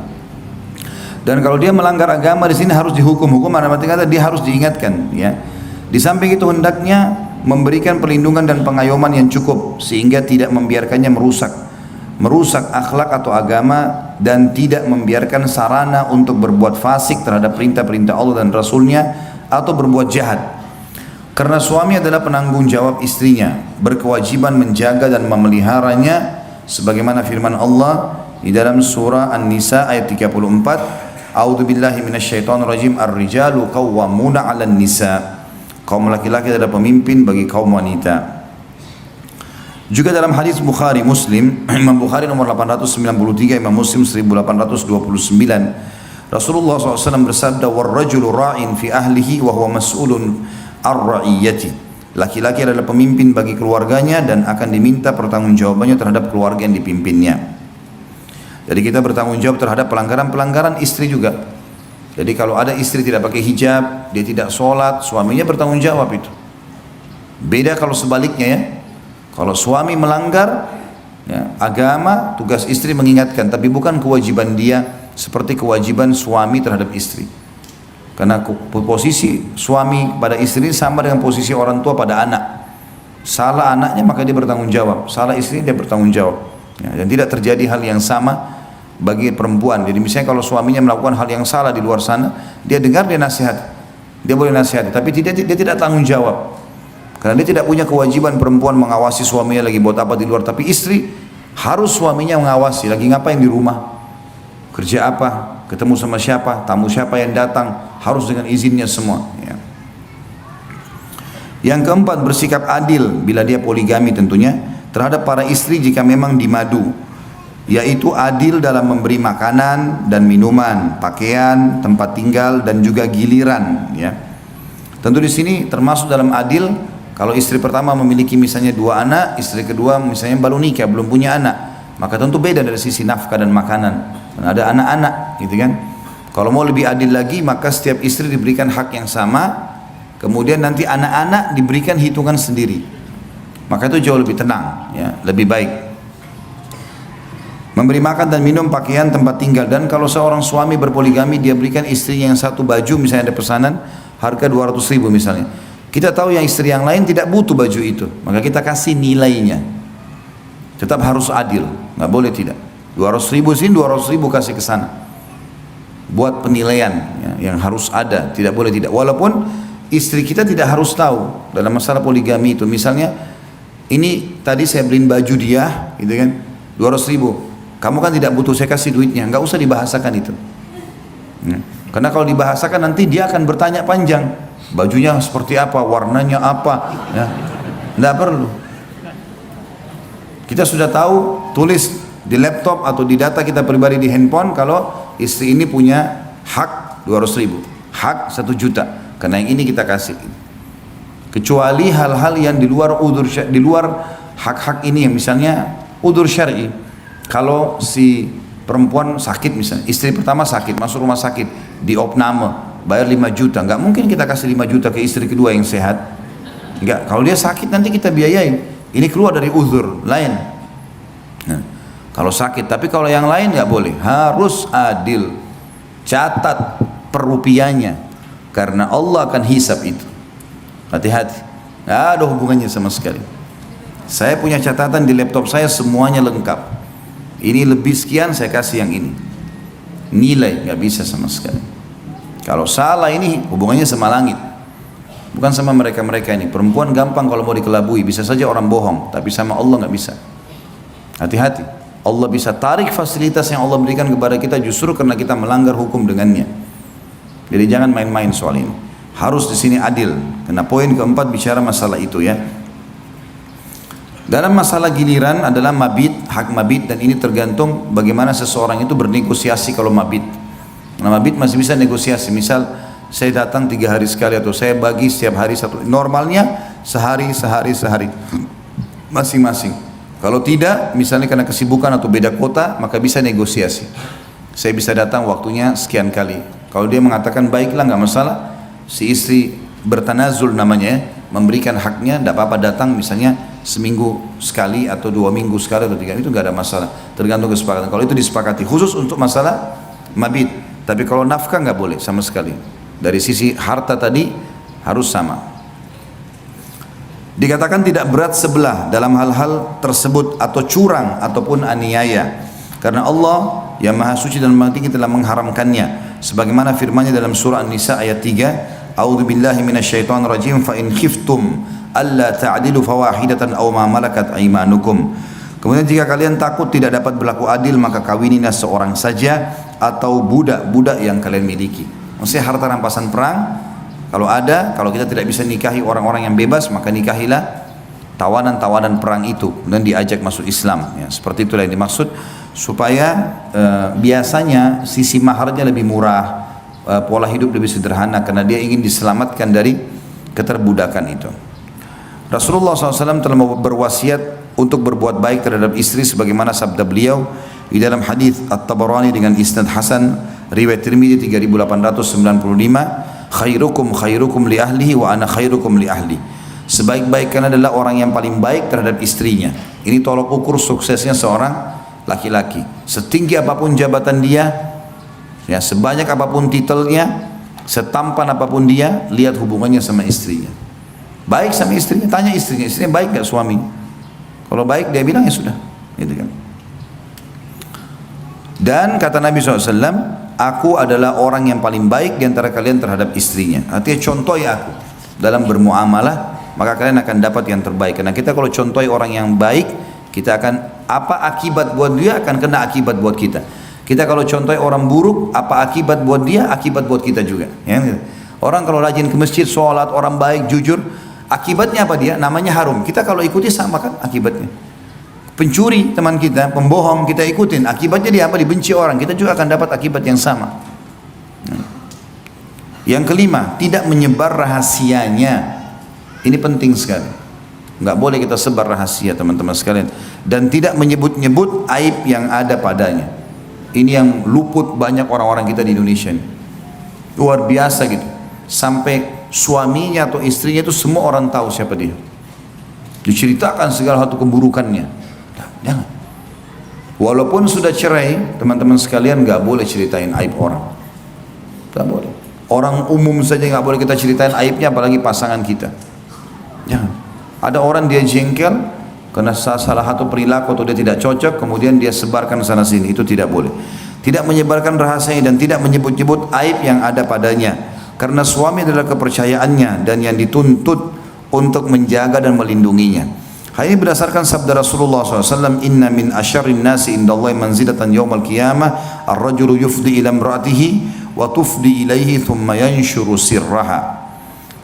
Dan kalau dia melanggar agama di sini harus dihukum. Hukum arti kata dia harus diingatkan. Ya. Di samping itu hendaknya memberikan perlindungan dan pengayoman yang cukup sehingga tidak membiarkannya merusak akhlak atau agama dan tidak membiarkan sarana untuk berbuat fasik terhadap perintah-perintah Allah dan Rasulnya atau berbuat jahat. Karena suami adalah penanggung jawab istrinya, berkewajiban menjaga dan memeliharanya sebagaimana firman Allah di dalam surah An-Nisa ayat 34, A'udzubillahi minasyaitonirrajim, ar-rijalu qawwamuna 'alan nisa. Kaum laki-laki adalah pemimpin bagi kaum wanita. Juga dalam hadis Bukhari Muslim, Imam Bukhari nomor 893, Imam Muslim 1829, Rasulullah SAW bersabda, "War-rajulu ra'in fi ahlihi wa huwa mas'ulun ar-ra'iyyati." Laki-laki adalah pemimpin bagi keluarganya dan akan diminta pertanggungjawabannya terhadap keluarga yang dipimpinnya. Jadi kita bertanggung jawab terhadap pelanggaran-pelanggaran istri juga. Jadi kalau ada istri tidak pakai hijab, dia tidak sholat, suaminya bertanggung jawab itu. Beda kalau sebaliknya ya. Kalau suami melanggar ya, agama, tugas istri mengingatkan, tapi bukan kewajiban dia seperti kewajiban suami terhadap istri. Karena posisi suami pada istri sama dengan posisi orang tua pada anak. Salah anaknya maka dia bertanggung jawab, salah istri dia bertanggung jawab. Ya, dan tidak terjadi hal yang sama bagi perempuan. Jadi misalnya kalau suaminya melakukan hal yang salah di luar sana, dia dengar, dia nasihat, dia boleh nasihat, tapi dia tidak tanggung jawab. Karena dia tidak punya kewajiban perempuan mengawasi suaminya lagi buat apa di luar. Tapi istri harus suaminya mengawasi, lagi ngapain di rumah, kerja apa, ketemu sama siapa, tamu siapa yang datang, harus dengan izinnya semua ya. Yang keempat, bersikap adil bila dia poligami tentunya terhadap para istri jika memang dimadu, yaitu adil dalam memberi makanan dan minuman, pakaian, tempat tinggal dan juga giliran, ya. Tentu di sini termasuk dalam adil, kalau istri pertama memiliki misalnya 2 anak, istri kedua misalnya baru nikah, belum punya anak, maka tentu beda dari sisi nafkah dan makanan. Dan ada anak-anak, gitu kan. Kalau mau lebih adil lagi, maka setiap istri diberikan hak yang sama, kemudian nanti anak-anak diberikan hitungan sendiri. Maka itu jauh lebih tenang, ya, lebih baik. Memberi makan dan minum, pakaian, tempat tinggal. Dan kalau seorang suami berpoligami, dia berikan istrinya yang satu baju, misalnya ada pesanan harga 200.000 misalnya. Kita tahu yang istri yang lain tidak butuh baju itu, maka kita kasih nilainya. Tetap harus adil, nggak boleh tidak. 200.000 sini, 200.000 kasih ke sana. Buat penilaian, ya, yang harus ada, tidak boleh tidak. Walaupun istri kita tidak harus tahu dalam masalah poligami itu. Misalnya, ini tadi saya beliin baju dia, gitu kan, 200.000. Kamu kan tidak butuh, saya kasih duitnya. Nggak usah dibahasakan itu. Karena kalau dibahasakan nanti dia akan bertanya panjang. Bajunya seperti apa, warnanya apa, ya. Nggak perlu. Kita sudah tahu, tulis di laptop atau di data kita pribadi di handphone kalau istri ini punya hak 200.000, hak 1 juta. Karena yang ini kita kasih. Kecuali hal-hal yang di luar udzur, di luar hak-hak ini, yang misalnya udzur syar'i. Kalau si perempuan sakit misalnya, istri pertama sakit, masuk rumah sakit, diopname, bayar 5 juta, nggak mungkin kita kasih 5 juta ke istri kedua yang sehat. Nggak, kalau dia sakit nanti kita biayain. Ini keluar dari uzur lain. Nah, kalau sakit, tapi kalau yang lain nggak boleh, harus adil. Catat per rupiahnya, karena Allah akan hisab itu. Hati-hati, nggak ada hubungannya sama sekali. Saya punya catatan di laptop saya, semuanya lengkap. Ini lebih sekian, saya kasih yang ini. Nilai, nggak bisa sama sekali. Kalau salah ini hubungannya sama langit, bukan sama mereka-mereka ini. Perempuan gampang kalau mau dikelabui, bisa saja orang bohong, tapi sama Allah nggak bisa. Hati-hati. Allah bisa tarik fasilitas yang Allah berikan kepada kita justru karena kita melanggar hukum dengannya. Jadi jangan main-main soal ini. Harus di sini adil. Karena poin keempat bicara masalah itu, ya. Dalam masalah giliran adalah mabit, hak mabit, dan ini tergantung bagaimana seseorang itu bernegosiasi kalau mabit. Nah, mabit masih bisa negosiasi. Misal saya datang 3 hari sekali atau saya bagi setiap hari satu. Normalnya sehari masing-masing. Kalau tidak, misalnya karena kesibukan atau beda kota, maka bisa negosiasi. Saya bisa datang waktunya sekian kali. Kalau dia mengatakan baiklah nggak masalah, si istri bertanazul namanya, ya, memberikan haknya, tidak apa-apa datang misalnya seminggu sekali atau 2 minggu sekali atau 3, itu nggak ada masalah, tergantung kesepakatan. Kalau itu disepakati khusus untuk masalah mabit. Tapi kalau nafkah nggak boleh sama sekali. Dari sisi harta tadi harus sama. Dikatakan tidak berat sebelah dalam hal-hal tersebut atau curang ataupun aniaya, karena Allah yang Maha Suci dan Maha Tinggi telah mengharamkannya. Sebagaimana firman-Nya dalam surah An-Nisa ayat 3, A'udzu billahi minasyaitonir rajim, fa in khiftum alla ta'dilu fawahidatan aw ma malakat aymanukum. Kemudian jika kalian takut tidak dapat berlaku adil, maka kawinilah seorang saja atau budak-budak yang kalian miliki. Maksudnya harta rampasan perang kalau ada, kalau kita tidak bisa nikahi orang-orang yang bebas, maka nikahilah tawanan-tawanan perang itu dan diajak masuk Islam, ya. Seperti itulah yang dimaksud, supaya biasanya sisi maharnya lebih murah, pola hidup lebih sederhana, karena dia ingin diselamatkan dari keterbudakan itu. Rasulullah SAW telah berwasiat untuk berbuat baik terhadap istri sebagaimana sabda beliau di dalam hadis At-Tabarani dengan isnad hasan, riwayat Tirmidzi 3895, khairukum li ahlihi wa ana khairukum li ahli. Sebaik-baik kalian adalah orang yang paling baik terhadap istrinya. Ini tolok ukur suksesnya seorang laki-laki. Setinggi apapun jabatan dia, ya, sebanyak apapun titelnya, setampan apapun dia, lihat hubungannya sama istrinya. Baik sama istrinya, tanya istrinya baik gak suami? Kalau baik dia bilang ya sudah, gitu kan. Dan kata Nabi SAW, aku adalah orang yang paling baik di antara kalian terhadap istrinya. Artinya contohi aku dalam bermuamalah, maka kalian akan dapat yang terbaik. Karena kita kalau contohi orang yang baik, kita akan, apa akibat buat dia akan kena akibat buat kita. Kita kalau contohi orang buruk, apa akibat buat dia, akibat buat kita juga, ya. Orang kalau rajin ke masjid, sholat, orang baik, jujur, Akibatnya apa dia? Namanya harum. Kita kalau ikuti sama kan akibatnya. Pencuri teman kita, pembohong kita ikutin. Akibatnya dia apa? Dibenci orang. Kita juga akan dapat akibat yang sama. Yang kelima, tidak menyebar rahasianya. Ini penting sekali. Nggak boleh kita sebar rahasia teman-teman sekalian. Dan tidak menyebut-nyebut aib yang ada padanya. Ini yang luput banyak orang-orang kita di Indonesia ini. Luar biasa gitu. Sampai suaminya atau istrinya itu semua orang tahu siapa dia. Diceritakan segala satu keburukannya. Jangan. Walaupun sudah cerai, teman-teman sekalian nggak boleh ceritain aib orang. Nggak boleh. Orang umum saja nggak boleh kita ceritain aibnya, apalagi pasangan kita. Jangan. Ada orang dia jengkel karena salah satu perilaku atau dia tidak cocok, kemudian dia sebarkan sana sini. Itu tidak boleh. Tidak menyebarkan rahasia dan tidak menyebut-nyebut aib yang ada padanya. Karena suami adalah kepercayaannya dan yang dituntut untuk menjaga dan melindunginya. Hal ini berdasarkan sabda Rasulullah SAW, Inna min asyarrin nasi indallahi manzilatan yawmal qiyamah ar-rajulu yufdi ila imra'atihi wa tufdi ilaihi thumma yanshuru sirraha.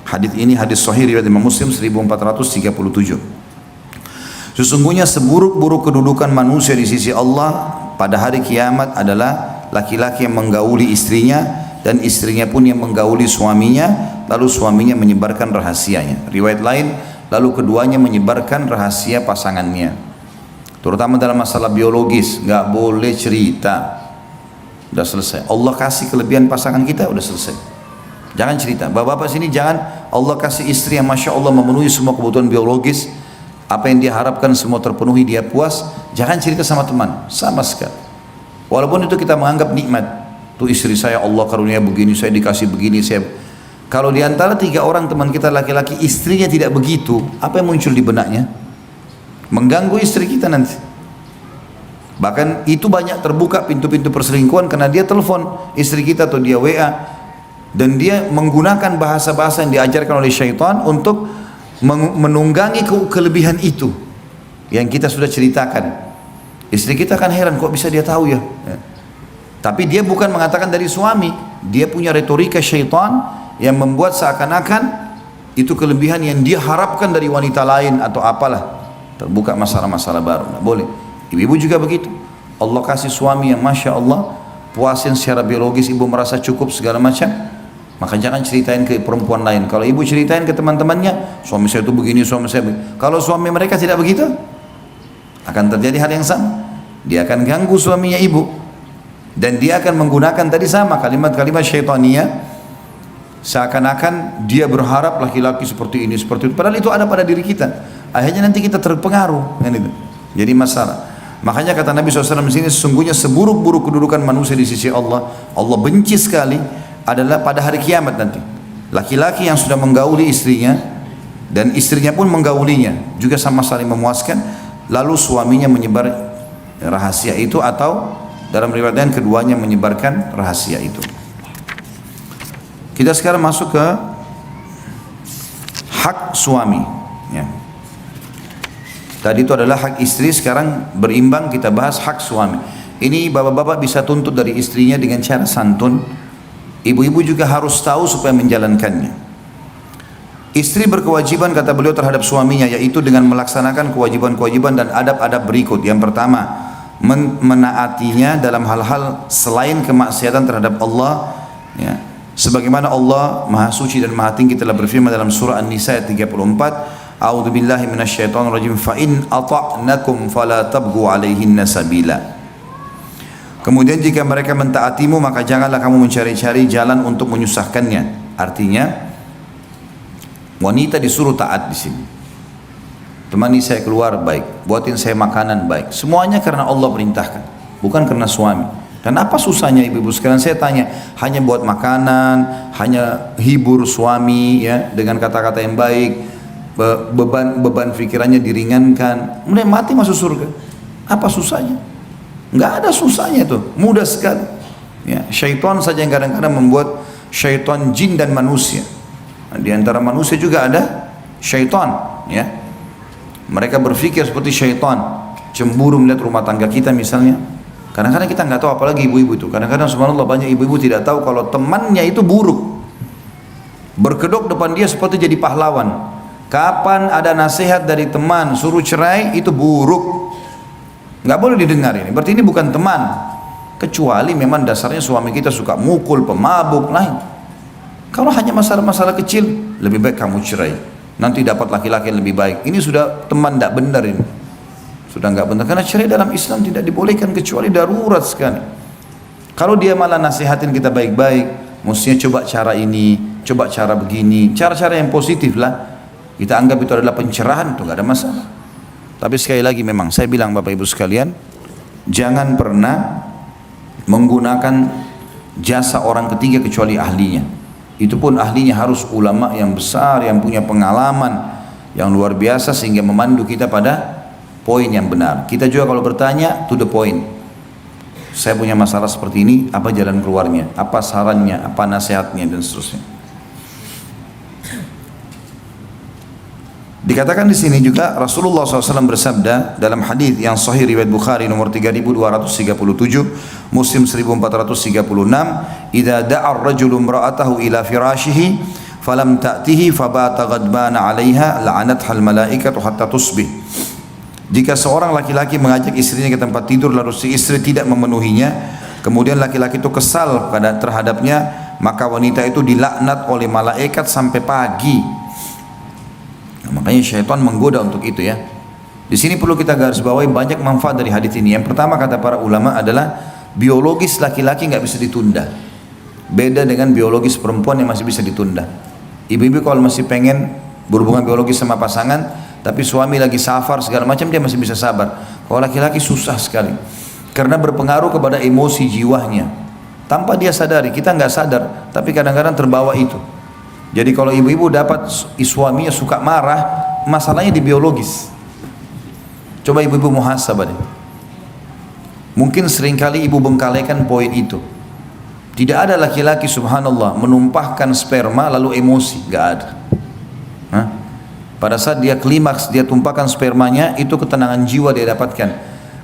Hadis ini hadis sahih riwayat Imam Muslim 1437. Sesungguhnya seburuk-buruk kedudukan manusia di sisi Allah pada hari kiamat adalah laki-laki yang menggauli istrinya dan istrinya pun yang menggauli suaminya, lalu suaminya menyebarkan rahasianya. Riwayat lain, lalu keduanya menyebarkan rahasia pasangannya. Terutama dalam masalah biologis, nggak boleh cerita. Udah selesai. Allah kasih kelebihan pasangan kita, udah selesai. Jangan cerita. Bapak-bapak sini jangan, Allah kasih istri yang masya Allah memenuhi semua kebutuhan biologis, apa yang dia harapkan semua terpenuhi, dia puas. Jangan cerita sama teman, sama sekali. Walaupun itu kita menganggap nikmat. Tuh istri saya Allah karunia begini, saya dikasih begini, saya. Kalau diantara 3 orang teman kita laki-laki istrinya tidak begitu, apa yang muncul di benaknya? Mengganggu istri kita nanti. Bahkan itu banyak terbuka pintu-pintu perselingkuhan karena dia telepon istri kita atau dia WA dan dia menggunakan bahasa-bahasa yang diajarkan oleh syaitan untuk menunggangi kelebihan itu yang kita sudah ceritakan. Istri kita kan heran, kok bisa dia tahu ya? Tapi dia bukan mengatakan dari suami, dia punya retorika syaitan yang membuat seakan-akan itu kelebihan yang dia harapkan dari wanita lain atau apalah. Terbuka masalah-masalah baru. Nggak boleh. Ibu-ibu juga begitu. Allah kasih suami yang masya Allah puasin secara biologis, ibu merasa cukup segala macam, maka jangan ceritain ke perempuan lain. Kalau ibu ceritain ke teman-temannya, suami saya itu begini, suami saya begini. Kalau suami mereka tidak begitu, akan terjadi hal yang sama. Dia akan ganggu suaminya ibu. Dan dia akan menggunakan tadi sama kalimat-kalimat syaitaniyah, seakan-akan dia berharap laki-laki seperti ini, seperti itu. Padahal itu ada pada diri kita. Akhirnya nanti kita terpengaruh, kan itu. Jadi masalah. Makanya kata Nabi SAW di sini, sesungguhnya seburuk-buruk kedudukan manusia di sisi Allah, Allah benci sekali adalah pada hari kiamat nanti. Laki-laki yang sudah menggauli istrinya dan istrinya pun menggaulinya, juga sama saling memuaskan, lalu suaminya menyebar rahasia itu atau dalam riwayat lain keduanya menyebarkan rahasia itu. Kita sekarang masuk ke hak suami. Ya. Tadi itu adalah hak istri, sekarang berimbang kita bahas hak suami. Ini bapak-bapak bisa tuntut dari istrinya dengan cara santun. Ibu-ibu juga harus tahu supaya menjalankannya. Istri berkewajiban kata beliau terhadap suaminya, yaitu dengan melaksanakan kewajiban-kewajiban dan adab-adab berikut. Yang pertama, menaatinya dalam hal-hal selain kemaksiatan terhadap Allah, ya. Sebagaimana Allah Maha Suci dan Maha Tinggi telah berfirman dalam surah An-Nisa ayat 34, A'udzubillahi minasyaitonirrajim, fa in ata'nakum fala tabghu 'alaihinna sabila. Kemudian jika mereka mentaatimu, maka janganlah kamu mencari-cari jalan untuk menyusahkannya. Artinya wanita disuruh taat di sini. Temani saya keluar baik, buatin saya makanan baik. Semuanya karena Allah perintahkan, bukan karena suami. Dan apa susahnya ibu-ibu sekalian? Saya tanya, hanya buat makanan, hanya hibur suami ya dengan kata-kata yang baik, beban pikirannya diringankan, kemudian mati masuk surga. Apa susahnya? Nggak ada susahnya itu, mudah sekali. Ya, syaitan saja yang kadang-kadang membuat syaitan jin dan manusia. Nah, di antara manusia juga ada syaitan, ya. Mereka berpikir seperti syaitan, cemburu melihat rumah tangga kita misalnya. Kadang-kadang kita nggak tahu, apalagi ibu-ibu itu. Kadang-kadang subhanallah banyak ibu-ibu tidak tahu kalau temannya itu buruk. Berkedok depan dia seperti jadi pahlawan. Kapan ada nasihat dari teman suruh cerai, itu buruk, nggak boleh didengar ini. Berarti ini bukan teman, kecuali memang dasarnya suami kita suka mukul, pemabuk, lain. Kalau hanya masalah-masalah kecil, lebih baik kamu cerai, nanti dapat laki-laki yang lebih baik. Ini sudah teman tidak benar ini, sudah nggak benar. Karena cerai dalam Islam tidak dibolehkan kecuali darurat sekali. Kalau dia malah nasihatin kita baik-baik, mestinya coba cara ini, coba cara begini, cara-cara yang positif lah. Kita anggap itu adalah pencerahan, itu nggak ada masalah. Tapi sekali lagi memang saya bilang Bapak Ibu sekalian, jangan pernah menggunakan jasa orang ketiga kecuali ahlinya. Itu pun ahlinya harus ulama yang besar, yang punya pengalaman yang luar biasa sehingga memandu kita pada poin yang benar. Kita juga kalau bertanya to the point. Saya punya masalah seperti ini, apa jalan keluarnya, apa sarannya, apa nasihatnya, dan seterusnya. Dikatakan di sini juga Rasulullah SAW bersabda dalam hadis yang sahih riwayat Bukhari nomor 3237, Muslim 1436, "Idza da'a ar-rajulu imra'atahu ila firashihi falam ta'tihi fabata ghadbana 'alaiha la'anatha al-malaikatu hatta tusbih." Jika seorang laki-laki mengajak istrinya ke tempat tidur lalu si istri tidak memenuhinya, kemudian laki-laki itu kesal terhadapnya, maka wanita itu dilaknat oleh malaikat sampai pagi. Nah, makanya syaitan menggoda untuk itu ya. Di sini perlu kita garis bawahi banyak manfaat dari hadis ini. Yang pertama kata para ulama adalah biologis laki-laki nggak bisa ditunda. Beda dengan biologis perempuan yang masih bisa ditunda. Ibu-ibu kalau masih pengen berhubungan biologis sama pasangan, tapi suami lagi safar segala macam, dia masih bisa sabar. Kalau laki-laki susah sekali, karena berpengaruh kepada emosi jiwanya. Tanpa dia sadari, kita nggak sadar, tapi kadang-kadang terbawa itu. Jadi kalau ibu-ibu dapat suaminya suka marah, masalahnya di biologis. Coba ibu-ibu muhasabah deh. Mungkin seringkali ibu bengkalikan poin itu. Tidak ada laki-laki subhanallah menumpahkan sperma lalu emosi, nggak ada. Hah? Pada saat dia klimaks, dia tumpahkan spermanya, itu ketenangan jiwa dia dapatkan.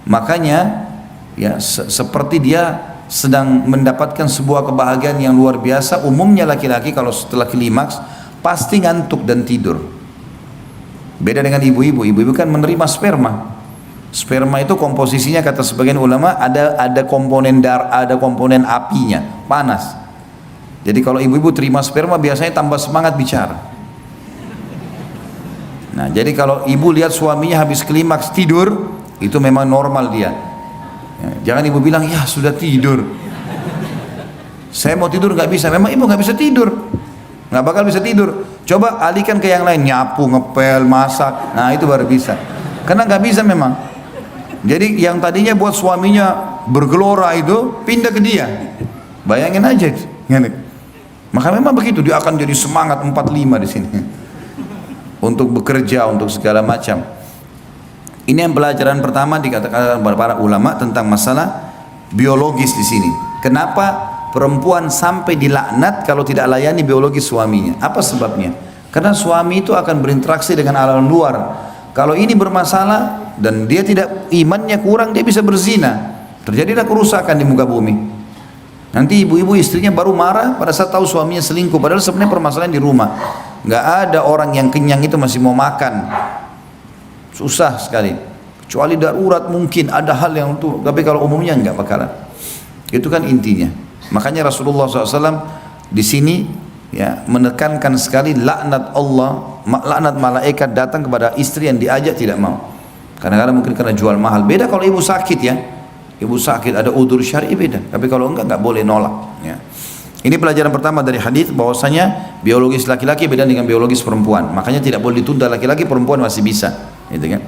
Makanya ya seperti dia sedang mendapatkan sebuah kebahagiaan yang luar biasa. Umumnya laki-laki kalau setelah klimaks pasti ngantuk dan tidur. Beda dengan ibu-ibu. Ibu-ibu kan menerima sperma. Sperma itu komposisinya kata sebagian ulama ada komponen ada komponen apinya, panas. Jadi kalau ibu-ibu terima sperma biasanya tambah semangat bicara. Nah, jadi kalau ibu lihat suaminya habis klimaks tidur, itu memang normal dia. Ya, jangan ibu bilang, ya sudah tidur. Saya mau tidur nggak bisa. Memang ibu nggak bisa tidur, nggak bakal bisa tidur. Coba alihkan ke yang lain, nyapu, ngepel, masak. Nah itu baru bisa. Karena nggak bisa memang. Jadi yang tadinya buat suaminya bergelora itu pindah ke dia. Bayangin aja. Maka memang begitu, dia akan jadi semangat 45 di sini. Untuk bekerja, untuk segala macam. Ini yang pelajaran pertama dikatakan para ulama tentang masalah biologis di sini. Kenapa perempuan sampai dilaknat kalau tidak layani biologis suaminya? Apa sebabnya? Karena suami itu akan berinteraksi dengan alam luar. Kalau ini bermasalah dan dia tidak, imannya kurang, dia bisa berzina. Terjadilah kerusakan di muka bumi. Nanti ibu-ibu istrinya baru marah pada saat tahu suaminya selingkuh. Padahal sebenarnya permasalahan di rumah. Nggak ada orang yang kenyang itu masih mau makan. Susah sekali. Kecuali darurat mungkin ada hal yang itu. Tapi kalau umumnya nggak bakalan. Itu kan intinya. Makanya Rasulullah SAW di sini ya menekankan sekali laknat Allah, laknat malaikat datang kepada istri yang diajak tidak mau. Kadang-kadang mungkin karena jual mahal. Beda kalau ibu sakit ya. Ibu sakit ada udzur syar'i beda. Tapi kalau enggak boleh nolak. Ya. Ini pelajaran pertama dari hadis bahwasanya biologis laki-laki beda dengan biologis perempuan. Makanya tidak boleh ditunda laki-laki, perempuan masih bisa, gitu kan?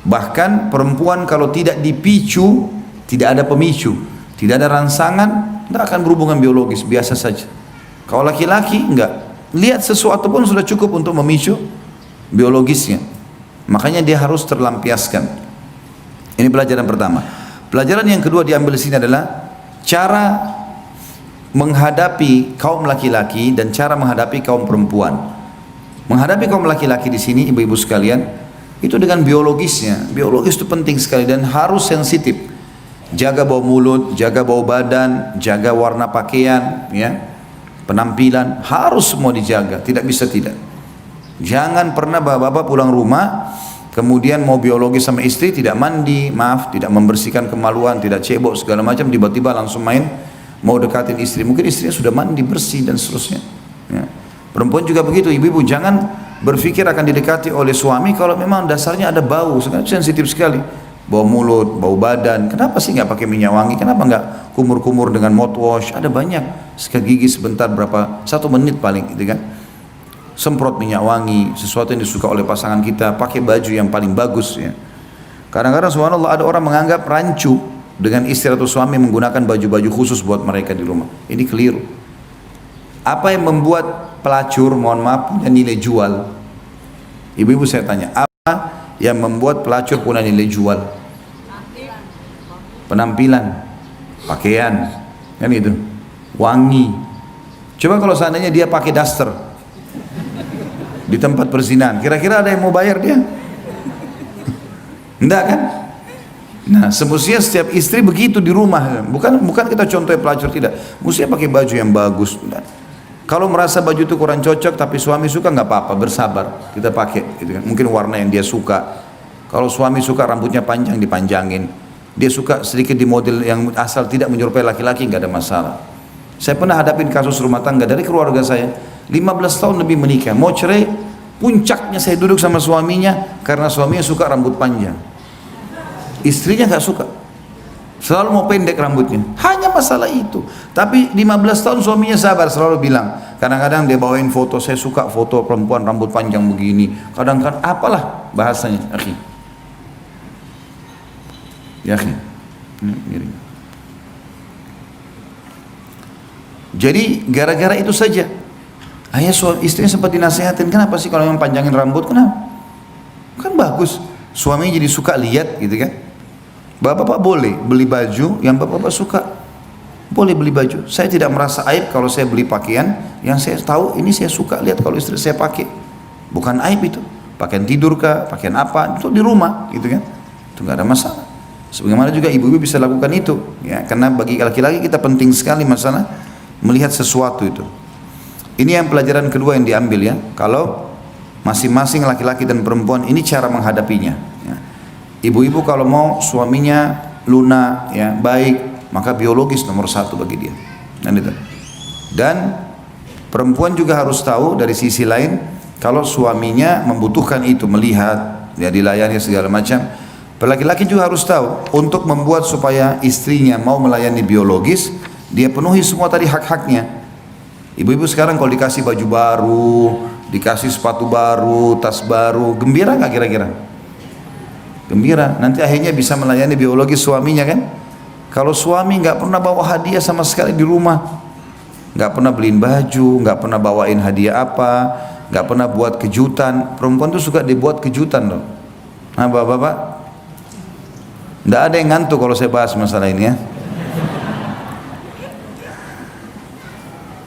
Bahkan perempuan kalau tidak dipicu, tidak ada pemicu, tidak ada rangsangan, tidak akan berhubungan biologis, biasa saja. Kalau laki-laki enggak, lihat sesuatu pun sudah cukup untuk memicu biologisnya. Makanya dia harus terlampiaskan. Ini pelajaran pertama. Pelajaran yang kedua diambil di sini adalah cara menghadapi kaum laki-laki dan cara menghadapi kaum perempuan. Menghadapi kaum laki-laki di sini, ibu-ibu sekalian, itu dengan biologisnya. Biologis itu penting sekali dan harus sensitif. Jaga bau mulut, jaga bau badan, jaga warna pakaian, ya, penampilan, harus semua dijaga. Tidak bisa tidak. Jangan pernah bapak-bapak pulang rumah, kemudian mau biologi sama istri, tidak mandi, maaf, tidak membersihkan kemaluan, tidak cebok segala macam, tiba-tiba langsung main mau dekatin istri. Mungkin istrinya sudah mandi bersih dan seterusnya. Ya. Perempuan juga begitu, ibu-ibu jangan berpikir akan didekati oleh suami kalau memang dasarnya ada bau, sekarang sensitif sekali. Bau mulut, bau badan, kenapa sih nggak pakai minyak wangi, kenapa nggak kumur-kumur dengan mouthwash, ada banyak, sikat gigi sebentar berapa, 1 menit paling gitu kan. Semprot minyak wangi, sesuatu yang disuka oleh pasangan kita, pakai baju yang paling bagus ya. Kadang-kadang subhanallah ada orang menganggap rancu dengan istri atau suami menggunakan baju-baju khusus buat mereka di rumah. Ini keliru. Apa yang membuat pelacur, mohon maaf, punya nilai jual? Ibu-ibu saya tanya, apa yang membuat pelacur punya nilai jual? Penampilan, pakaian, kan itu, wangi. Coba kalau seandainya dia pakai daster di tempat perzinahan, kira-kira ada yang mau bayar dia? Enggak kan? Nah, semestinya setiap istri begitu di rumah, bukan kita contoh pelacur, tidak. Mestinya pakai baju yang bagus. Kalau merasa baju itu kurang cocok tapi suami suka, nggak apa-apa, bersabar, kita pakai gitu kan. Mungkin warna yang dia suka. Kalau suami suka rambutnya panjang, dipanjangin. Dia suka sedikit di model yang asal tidak menyerupai laki-laki, nggak ada masalah. Saya pernah hadapin kasus rumah tangga dari keluarga saya, 15 tahun lebih menikah, mau cerai, puncaknya saya duduk sama suaminya karena suaminya suka rambut panjang, istrinya nggak suka, selalu mau pendek rambutnya, hanya masalah itu. Tapi 15 tahun suaminya sabar, selalu bilang, kadang-kadang dia bawain foto, saya suka foto perempuan rambut panjang begini, kadang-kadang apalah bahasanya, akhi, ya akhi, miring. Jadi gara-gara itu saja, ayah istrinya sempat dinasehatin, kenapa sih kalau yang panjangin rambut, kenapa? Kan bagus, suaminya jadi suka lihat gitu kan. Bapak-bapak boleh beli baju yang bapak-bapak suka, boleh beli baju. Saya tidak merasa aib kalau saya beli pakaian yang saya tahu ini saya suka lihat kalau istri saya pakai, bukan aib itu. Pakaian tidur kah, pakaian apa, itu di rumah gitu kan, itu nggak ada masalah. Sebagaimana juga ibu-ibu bisa lakukan itu, ya, karena bagi laki-laki kita penting sekali masalah melihat sesuatu itu. Ini yang pelajaran kedua yang diambil ya, kalau masing-masing laki-laki dan perempuan ini cara menghadapinya. Ya. Ibu-ibu kalau mau suaminya lunak, ya, baik, maka biologis nomor 1 bagi dia. Dan perempuan juga harus tahu dari sisi lain, kalau suaminya membutuhkan itu, melihat, ya, dilayani segala macam. Laki-laki juga harus tahu untuk membuat supaya istrinya mau melayani biologis, dia penuhi semua tadi hak-haknya. Ibu-ibu sekarang kalau dikasih baju baru, dikasih sepatu baru, tas baru, gembira nggak kira-kira? Gembira. Nanti akhirnya bisa melayani biologis suaminya kan? Kalau suami nggak pernah bawa hadiah sama sekali di rumah, nggak pernah beliin baju, nggak pernah bawain hadiah apa, nggak pernah buat kejutan. Perempuan tuh suka dibuat kejutan loh. Nah, bapak-bapak, nggak ada yang ngantuk kalau saya bahas masalah ini ya.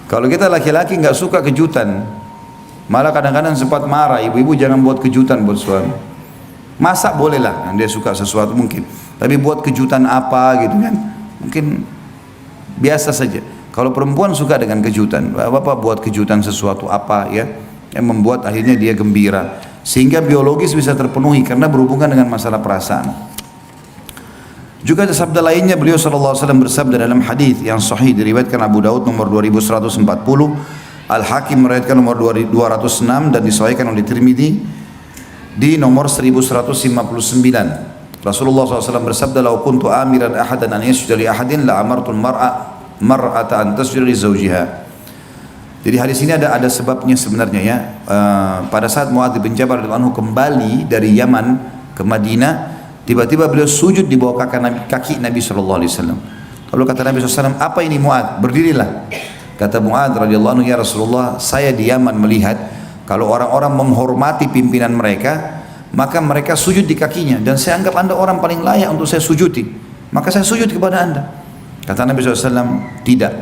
Kalau kita laki-laki nggak suka kejutan, malah kadang-kadang sempat marah, ibu-ibu jangan buat kejutan buat suami. Masak boleh lah, dia suka sesuatu mungkin, tapi buat kejutan apa gitu kan, mungkin biasa saja. Kalau perempuan suka dengan kejutan, bapak buat kejutan sesuatu apa ya, yang membuat akhirnya dia gembira, sehingga biologis bisa terpenuhi karena berhubungan dengan masalah perasaan. Juga ada sabda lainnya, beliau SAW bersabda dalam hadis yang sahih diriwayatkan Abu Daud nomor 2140, Al-Hakim meriwayatkan nomor 206 dan disahihkan oleh Tirmidzi di nomor 1159. Rasulullah SAW bersabda, "Lau kuntu amiran ahadan an yasjuda li ahadin la amartul mar'ata an tasjuda li zawjiha." Jadi hadis ini ada sebabnya sebenarnya ya. Pada saat Muadz bin Jabal radhiyallahu anhu kembali dari Yaman ke Madinah, tiba-tiba beliau sujud di bawah kaki Nabi SAW. Lalu kata Nabi SAW, "Apa ini Muadz? Berdirilah." Kata Muadz radhiyallahu anhu, "Ya Rasulullah, saya di Yaman melihat kalau orang-orang menghormati pimpinan mereka, maka mereka sujud di kakinya, dan saya anggap anda orang paling layak untuk saya sujudi, maka saya sujud kepada anda." Kata Nabi SAW, "Tidak,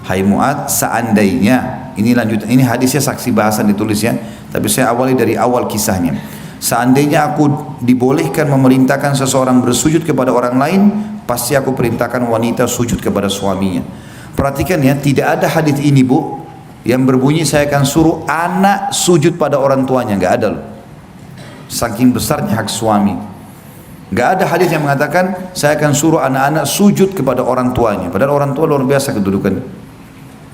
hai Muadz, seandainya," ini lanjut, ini hadisnya saksi bahasan ditulis ya, tapi saya awali dari awal kisahnya. "Seandainya aku dibolehkan memerintahkan seseorang bersujud kepada orang lain, pasti aku perintahkan wanita sujud kepada suaminya." Perhatikan ya, tidak ada hadis ini bu, yang berbunyi saya akan suruh anak sujud pada orang tuanya. Nggak ada loh. Saking besarnya hak suami. Nggak ada hadis yang mengatakan saya akan suruh anak-anak sujud kepada orang tuanya. Padahal orang tua luar biasa kedudukan.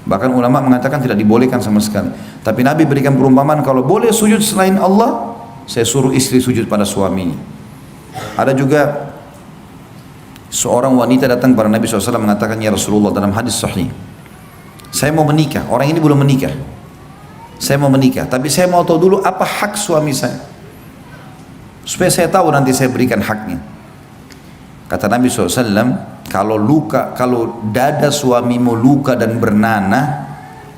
Bahkan ulama mengatakan tidak dibolehkan sama sekali. Tapi Nabi berikan perumpamaan, kalau boleh sujud selain Allah, saya suruh istri sujud pada suaminya. Ada juga seorang wanita datang kepada Nabi SAW mengatakan, ya Rasulullah, dalam hadis sahih, saya mau menikah, orang ini belum menikah, saya mau menikah, tapi saya mau tahu dulu apa hak suami saya, supaya saya tahu nanti saya berikan haknya. Kata Nabi SAW, kalau dada suamimu luka dan bernanah,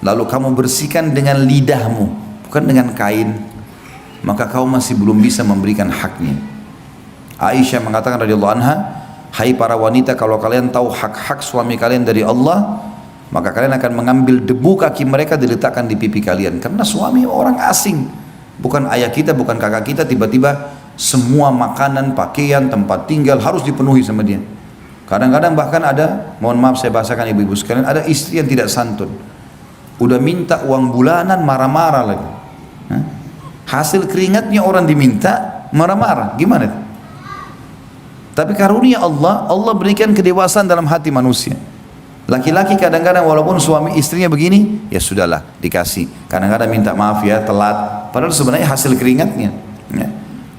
lalu kamu bersihkan dengan lidahmu, bukan dengan kain, maka kau masih belum bisa memberikan haknya. Aisyah mengatakan radhiyallahu anha, hai para wanita, kalau kalian tahu hak-hak suami kalian dari Allah, maka kalian akan mengambil debu kaki mereka diletakkan di pipi kalian. Karena suami orang asing, bukan ayah kita, bukan kakak kita, tiba-tiba semua makanan, pakaian, tempat tinggal harus dipenuhi sama dia. Kadang-kadang bahkan ada, mohon maaf saya bahasakan ibu-ibu sekalian, ada istri yang tidak santun, udah minta uang bulanan marah-marah lagi. Hasil keringatnya orang diminta marah-marah, gimana? Tapi karunia Allah, Allah berikan kedewasaan dalam hati manusia. Laki-laki kadang-kadang walaupun suami istrinya begini, ya sudahlah, dikasih. Kadang-kadang minta maaf ya, telat. Padahal sebenarnya hasil keringatnya. Ya.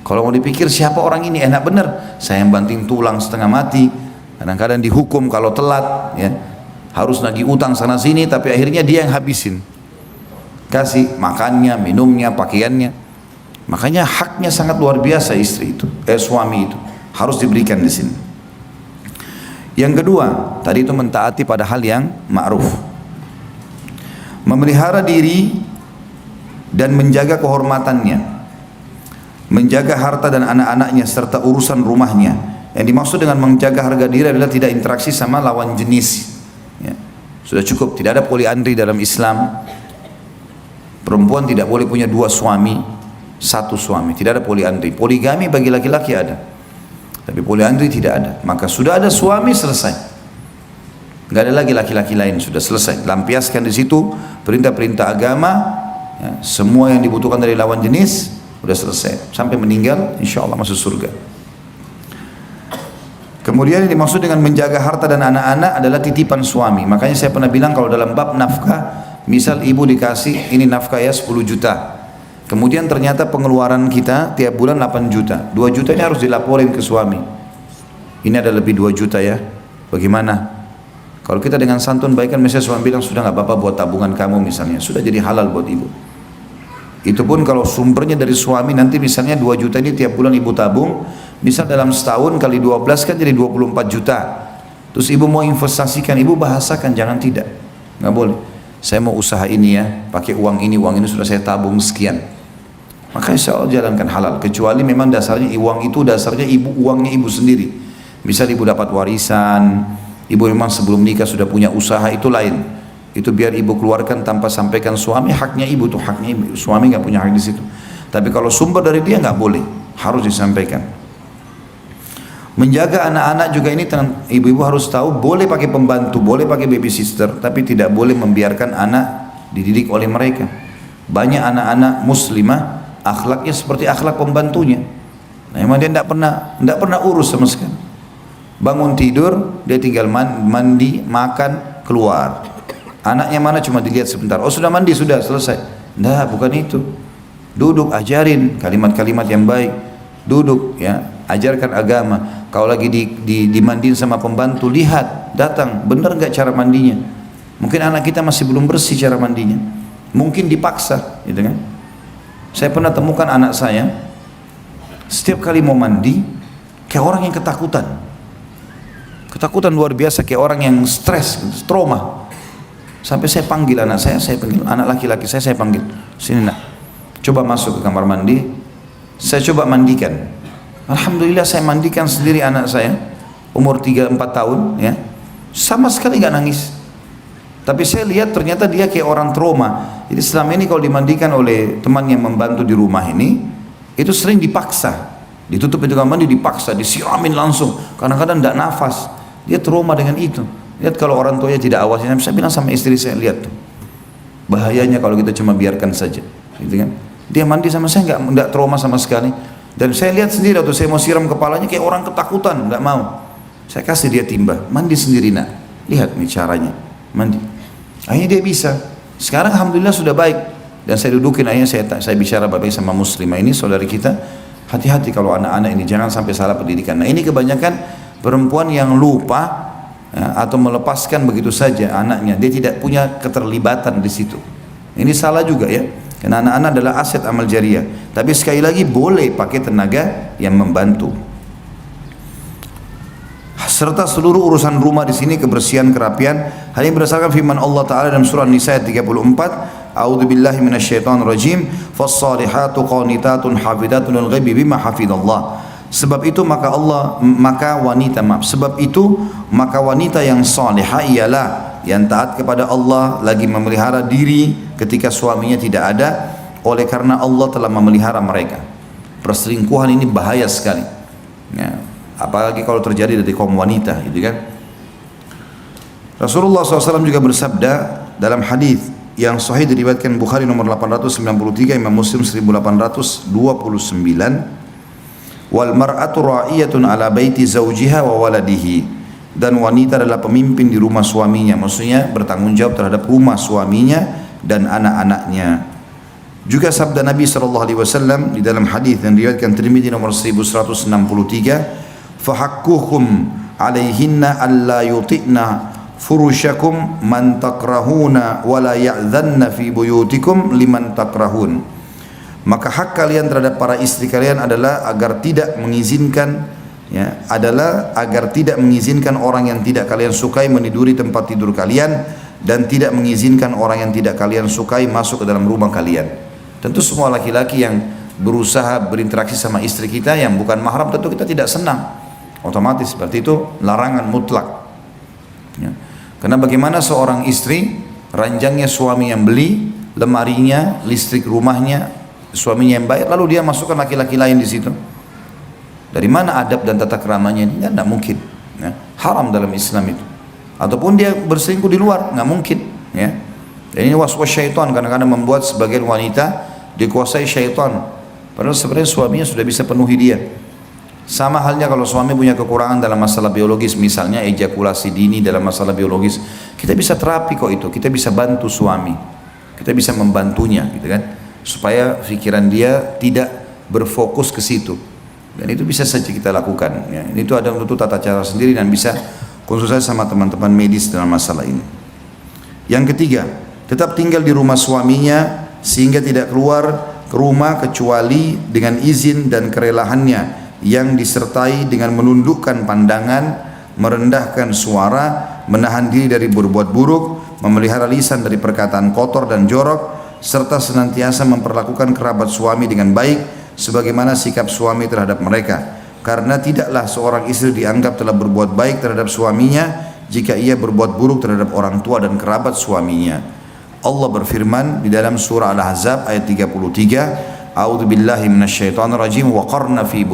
Kalau mau dipikir siapa orang ini, enak bener. Saya yang banting tulang setengah mati. Kadang-kadang dihukum kalau telat. Ya. Harus nagih utang sana sini, tapi akhirnya dia yang habisin. Kasih makannya, minumnya, pakaiannya. Makanya haknya sangat luar biasa istri itu, suami itu. Harus diberikan di sini. Yang kedua, tadi itu mentaati pada hal yang ma'ruf. Memelihara diri dan menjaga kehormatannya. Menjaga harta dan anak-anaknya serta urusan rumahnya. Yang dimaksud dengan menjaga harga diri adalah tidak interaksi sama lawan jenis. Ya. Sudah cukup, tidak ada poliandri dalam Islam. Perempuan tidak boleh punya dua suami, satu suami. Tidak ada poliandri. Poligami bagi laki-laki ada. Tapi poliandri tidak ada. Maka sudah ada suami, selesai. Nggak ada lagi laki-laki lain, sudah selesai. Lampiaskan di situ perintah-perintah agama, ya, semua yang dibutuhkan dari lawan jenis sudah selesai. Sampai meninggal, insya Allah masuk surga. Kemudian yang dimaksud dengan menjaga harta dan anak-anak adalah titipan suami. Makanya saya pernah bilang kalau dalam bab nafkah, misal ibu dikasih ini nafkah ya 10 juta. Kemudian ternyata pengeluaran kita tiap bulan 8 juta. 2 juta ini harus dilaporin ke suami. Ini ada lebih 2 juta ya. Bagaimana? Kalau kita dengan santun baik kan, misalnya suami bilang sudah nggak apa-apa buat tabungan kamu misalnya. Sudah jadi halal buat ibu. Itu pun kalau sumbernya dari suami, nanti misalnya 2 juta ini tiap bulan ibu tabung. Misal dalam setahun kali 12 kan jadi 24 juta. Terus ibu mau investasikan, ibu bahasakan, jangan tidak. Nggak boleh. Saya mau usaha ini ya, pakai uang ini sudah saya tabung sekian. Maka insya Allah jalankan halal, kecuali memang dasarnya uang itu dasarnya uangnya ibu sendiri. Misal ibu dapat warisan, ibu memang sebelum nikah sudah punya usaha, itu lain. Itu biar ibu keluarkan tanpa sampaikan suami, haknya ibu tuh, haknya ibu. Suami nggak punya hak di situ. Tapi kalau sumber dari dia nggak boleh, harus disampaikan. Menjaga anak-anak juga ini ibu-ibu harus tahu, boleh pakai pembantu, boleh pakai babysitter, tapi tidak boleh membiarkan anak dididik oleh mereka. Banyak anak-anak muslimah akhlaknya seperti akhlak pembantunya. Nah, memang dia tidak pernah urus sama sekali. Bangun tidur, dia tinggal mandi, makan, keluar. Anaknya mana cuma dilihat sebentar. Oh sudah mandi, sudah selesai. Nah, bukan itu. Duduk, ajarin kalimat-kalimat yang baik. Duduk, ya, ajarkan agama. Kalau lagi dimandiin sama pembantu, lihat, datang, benar nggak cara mandinya? Mungkin anak kita masih belum bersih cara mandinya. Mungkin dipaksa, gitu kan? Saya pernah temukan anak saya, setiap kali mau mandi, kayak orang yang ketakutan. Ketakutan luar biasa, kayak orang yang stres, trauma. Sampai saya panggil anak saya panggil anak laki-laki saya panggil, sini nak, coba masuk ke kamar mandi, saya coba mandikan. Alhamdulillah saya mandikan sendiri anak saya, umur 3-4 tahun, ya, sama sekali gak nangis. Tapi saya lihat ternyata dia kayak orang trauma. Jadi selama ini kalau dimandikan oleh teman yang membantu di rumah ini, itu sering dipaksa. Ditutup pintu kamar mandi, dipaksa, disiramin langsung. Kadang-kadang tidak nafas. Dia trauma dengan itu. Lihat kalau orang tuanya tidak awasin, saya bilang sama istri saya, lihat tuh. bahayanya kalau kita cuma biarkan saja, gitu kan. Dia mandi sama saya nggak trauma sama sekali. Dan saya lihat sendiri waktu saya mau siram kepalanya kayak orang ketakutan, nggak mau. Saya kasih dia timba, mandi sendiri nak. Lihat nih caranya, mandi. Akhirnya dia bisa. Sekarang alhamdulillah sudah baik. Dan saya dudukin, akhirnya saya bicara baik-baik sama muslimah ini, saudari kita. Hati-hati kalau anak-anak ini, jangan sampai salah pendidikan. Nah ini kebanyakan perempuan yang lupa ya, atau melepaskan begitu saja anaknya. Dia tidak punya keterlibatan di situ. Ini salah juga ya. Karena anak-anak adalah aset amal jariah. Tapi sekali lagi boleh pakai tenaga yang membantu. Serta seluruh urusan rumah di sini, kebersihan, kerapian. Hal ini berdasarkan firman Allah Taala dalam surah Nisa ayat 34. A'udzu billahi minasyaitonir rajim. Fas-salihatu qanitatun hafidatun lil ghaibi bima hafidallah. Sebab itu maka wanita yang salihah ialah yang taat kepada Allah, lagi memelihara diri ketika suaminya tidak ada, oleh karena Allah telah memelihara mereka. Perselingkuhan ini bahaya sekali ya, apalagi kalau terjadi dari kaum wanita, gitu kan. Rasulullah SAW juga bersabda dalam hadis yang sahih diriwayatkan Bukhari nomor 893, Imam Muslim 1829, wal mar'atu ra'iyatun ala baiti zawjiha wa waladihi. Dan wanita adalah pemimpin di rumah suaminya, maksudnya bertanggung jawab terhadap rumah suaminya dan anak-anaknya. Juga sabda Nabi SAW di dalam hadis yang diriwayatkan Tirmidzi nomor 1163, fahakkuhum alaihinna alla yuti'na furushakum man takrahuna wa la ya'dhanna fi buyutikum liman takrahun. Maka hak kalian terhadap para istri kalian adalah agar tidak mengizinkan orang yang tidak kalian sukai meniduri tempat tidur kalian, dan tidak mengizinkan orang yang tidak kalian sukai masuk ke dalam rumah kalian. Tentu semua laki-laki yang berusaha berinteraksi sama istri kita yang bukan mahram, tentu kita tidak senang. Otomatis seperti itu, larangan mutlak ya. Karena bagaimana seorang istri, ranjangnya suami yang beli, lemarinya, listrik rumahnya suaminya yang bayar, lalu dia masukkan laki-laki lain di situ. Dari mana adab dan tata keramanya ini? Tidak mungkin ya. Haram dalam Islam itu. Ataupun dia berselingkuh di luar, nggak mungkin ya. Dan ini waswas syaitan, kadang-kadang membuat sebagian wanita dikuasai syaitan, padahal sebenarnya suaminya sudah bisa penuhi dia. Sama halnya kalau suami punya kekurangan dalam masalah biologis, misalnya ejakulasi dini dalam masalah biologis, kita bisa terapi kok itu, kita bisa bantu suami, kita bisa membantunya gitu kan, supaya pikiran dia tidak berfokus ke situ. Dan itu bisa saja kita lakukan ya. Itu ada untuk tata cara sendiri dan bisa konsultasi sama teman-teman medis dalam masalah ini. Yang ketiga, tetap tinggal di rumah suaminya sehingga tidak keluar ke rumah kecuali dengan izin dan kerelaannya, yang disertai dengan menundukkan pandangan, merendahkan suara, menahan diri dari berbuat buruk, memelihara lisan dari perkataan kotor dan jorok, serta senantiasa memperlakukan kerabat suami dengan baik sebagaimana sikap suami terhadap mereka. Karena tidaklah seorang istri dianggap telah berbuat baik terhadap suaminya jika ia berbuat buruk terhadap orang tua dan kerabat suaminya. Allah berfirman di dalam surah Al-Ahzab ayat 33, A'udzu billahi minasyaitonir rajim, wa qarna fi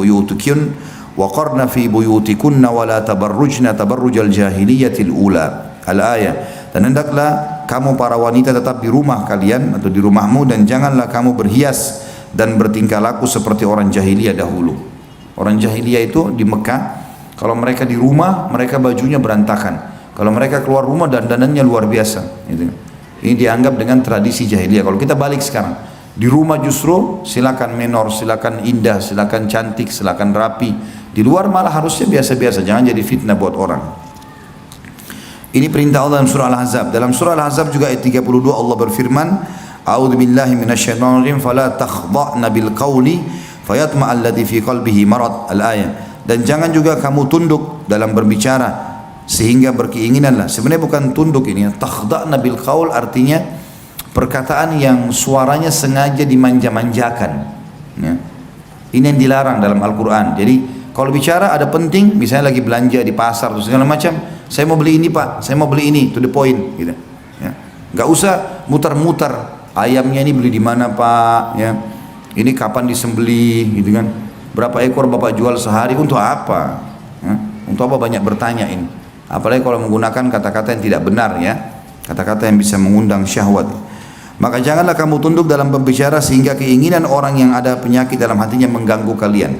buyutikunna wa la tabarrujna tabarrujal jahiliyatil ula. Al-ayah. Dan hendaklah kamu para wanita tetap di rumah kalian atau di rumahmu, dan janganlah kamu berhias dan bertingkah laku seperti orang jahiliyah dahulu. Orang jahiliyah itu di Mekah, kalau mereka di rumah, mereka bajunya berantakan. Kalau mereka keluar rumah, dandanannya luar biasa. Ini dianggap dengan tradisi jahiliyah. Kalau kita balik sekarang, di rumah justru silakan menor, silakan indah, silakan cantik, silakan rapi. Di luar malah harusnya biasa-biasa, jangan jadi fitnah buat orang. Ini perintah Allah dalam surah Al-Ahzab. Dalam surah Al-Ahzab juga ayat 32 Allah berfirman, A'udzu billahi minasyaitonir rajim, fala takhdha'na bil qawli fayatma alladhi fi qalbihi marad. Al-ayah. Dan jangan juga kamu tunduk dalam berbicara sehingga berkeinginanlah. Sebenarnya bukan tunduk ini, takhdha'na bil qaul artinya perkataan yang suaranya sengaja dimanja-manjakan ya. Ini yang dilarang dalam Al-Quran. Jadi kalau bicara ada penting, misalnya lagi belanja di pasar atau segala macam, saya mau beli ini pak, saya mau beli ini, to the point gitu ya. Gak usah mutar-mutar, ayamnya ini beli di mana pak ya, ini kapan disembelih gitu kan, berapa ekor bapak jual sehari, untuk apa ya? Untuk apa banyak bertanya ini, apalagi kalau menggunakan kata-kata yang tidak benar ya, kata-kata yang bisa mengundang syahwat. Maka janganlah kamu tunduk dalam pembicara sehingga keinginan orang yang ada penyakit dalam hatinya mengganggu kalian.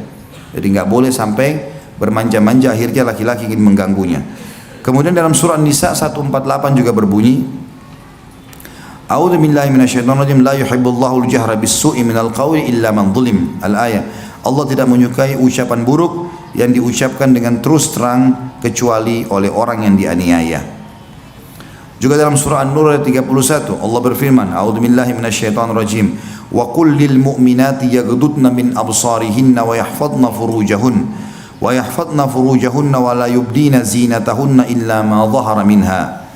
Jadi nggak boleh sampai bermanja-manja akhirnya laki-laki ingin mengganggunya. Kemudian dalam surah Nisa 148 juga berbunyi, A'udzu billahi minasyaitonir rajim, la yuhibbullahu al-jahra bis-su'i minal qawli illa man zulim. Al-ayah. Allah tidak menyukai ucapan buruk yang diucapkan dengan terus terang kecuali oleh orang yang dianiaya. Juga dalam surah An-Nur ayat 31 Allah berfirman, A'udzu billahi minasyaitonir rajim, wa qul lil mu'minati yaghdudna min absarihinna wa yahfadna furujahunna wa la yubdina zinatahunna illa ma dhahara minha.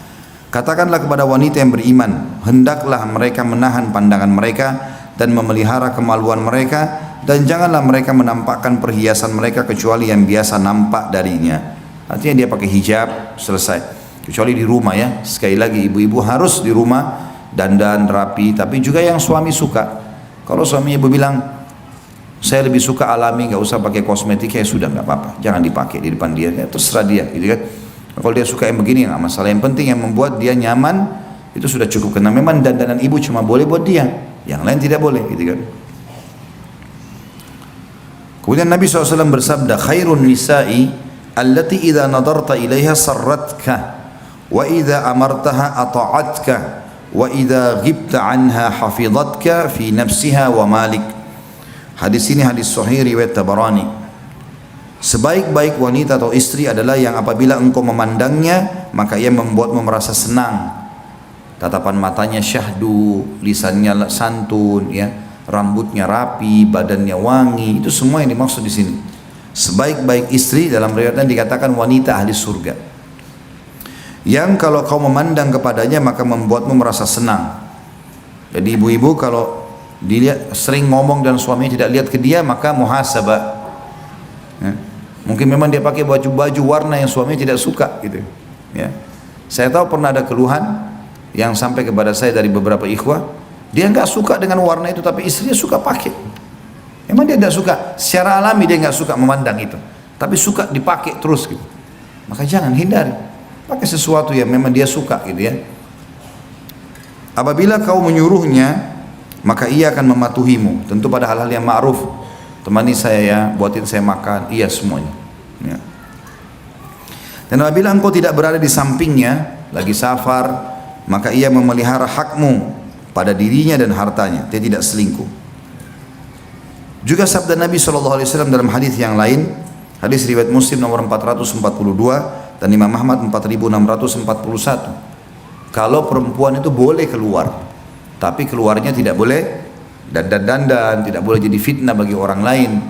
Katakanlah kepada wanita yang beriman, hendaklah mereka menahan pandangan mereka dan memelihara kemaluan mereka, dan janganlah mereka menampakkan perhiasan mereka kecuali yang biasa nampak darinya. Artinya dia pakai hijab, selesai. Kecuali di rumah ya, sekali lagi ibu-ibu harus di rumah dandan rapi, tapi juga yang suami suka. Kalau suami ibu bilang saya lebih suka alami, nggak usah pakai kosmetik, ya sudah nggak apa-apa, jangan dipakai di depan dia, ya, terserah dia, gitu kan. Kalau dia suka yang begini nggak masalah, yang penting yang membuat dia nyaman itu sudah cukup. Karena memang dandanan ibu cuma boleh buat dia, yang lain tidak boleh, gitu kan. Kemudian Nabi SAW bersabda, khairun nisa'i allati idza nadarta ilaiha sarratka wa idza amartaha ata'atka wa idza ghibta anha hafidhatka fi nafsiha wa malik. Hadis ini hadis sahih riwayat Tabarani. Sebaik-baik wanita atau istri adalah yang apabila engkau memandangnya maka ia membuatmu merasa senang. Tatapan matanya syahdu, lisannya santun, ya, rambutnya rapi, badannya wangi, itu semua yang dimaksud di sini. Sebaik-baik istri dalam riwayatnya dikatakan wanita ahli surga, yang kalau kau memandang kepadanya maka membuatmu merasa senang. Jadi ibu-ibu kalau dilihat sering ngomong dan suaminya tidak lihat ke dia, maka muhasabah, ya. Mungkin memang dia pakai baju-baju warna yang suaminya tidak suka, gitu, ya. Saya tahu pernah ada keluhan yang sampai kepada saya dari beberapa ikhwah, dia nggak suka dengan warna itu tapi istrinya suka pakai. Memang dia tidak suka, secara alami dia nggak suka memandang itu, tapi suka dipakai terus, gitu. Maka jangan, hindari, pakai sesuatu yang memang dia suka, gitu ya. Apabila kau menyuruhnya maka ia akan mematuhimu, tentu pada hal-hal yang ma'ruf. Temani saya ya, buatin saya makan, iya semuanya, ya. Dan apabila engkau tidak berada di sampingnya lagi safar, maka ia memelihara hakmu pada dirinya dan hartanya, dia tidak selingkuh. Juga sabda Nabi SAW dalam hadis yang lain, hadis riwayat Muslim nomor 442 dan Imam Ahmad 4641, kalau perempuan itu boleh keluar, tapi keluarnya tidak boleh dandan-dandan, tidak boleh jadi fitnah bagi orang lain.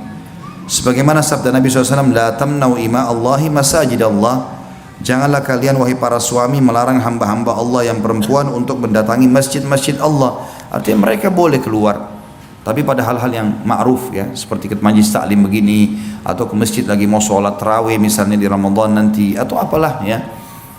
Sebagaimana sabda Nabi SAW, la tamna'u ima Allahi masajid Allah, janganlah kalian wahai para suami melarang hamba-hamba Allah yang perempuan untuk mendatangi masjid-masjid Allah. Artinya mereka boleh keluar, tapi pada hal-hal yang ma'ruf, ya, seperti ke majlis taklim begini, atau ke masjid lagi mau sholat tarawih misalnya di Ramadan nanti, atau apalah, ya,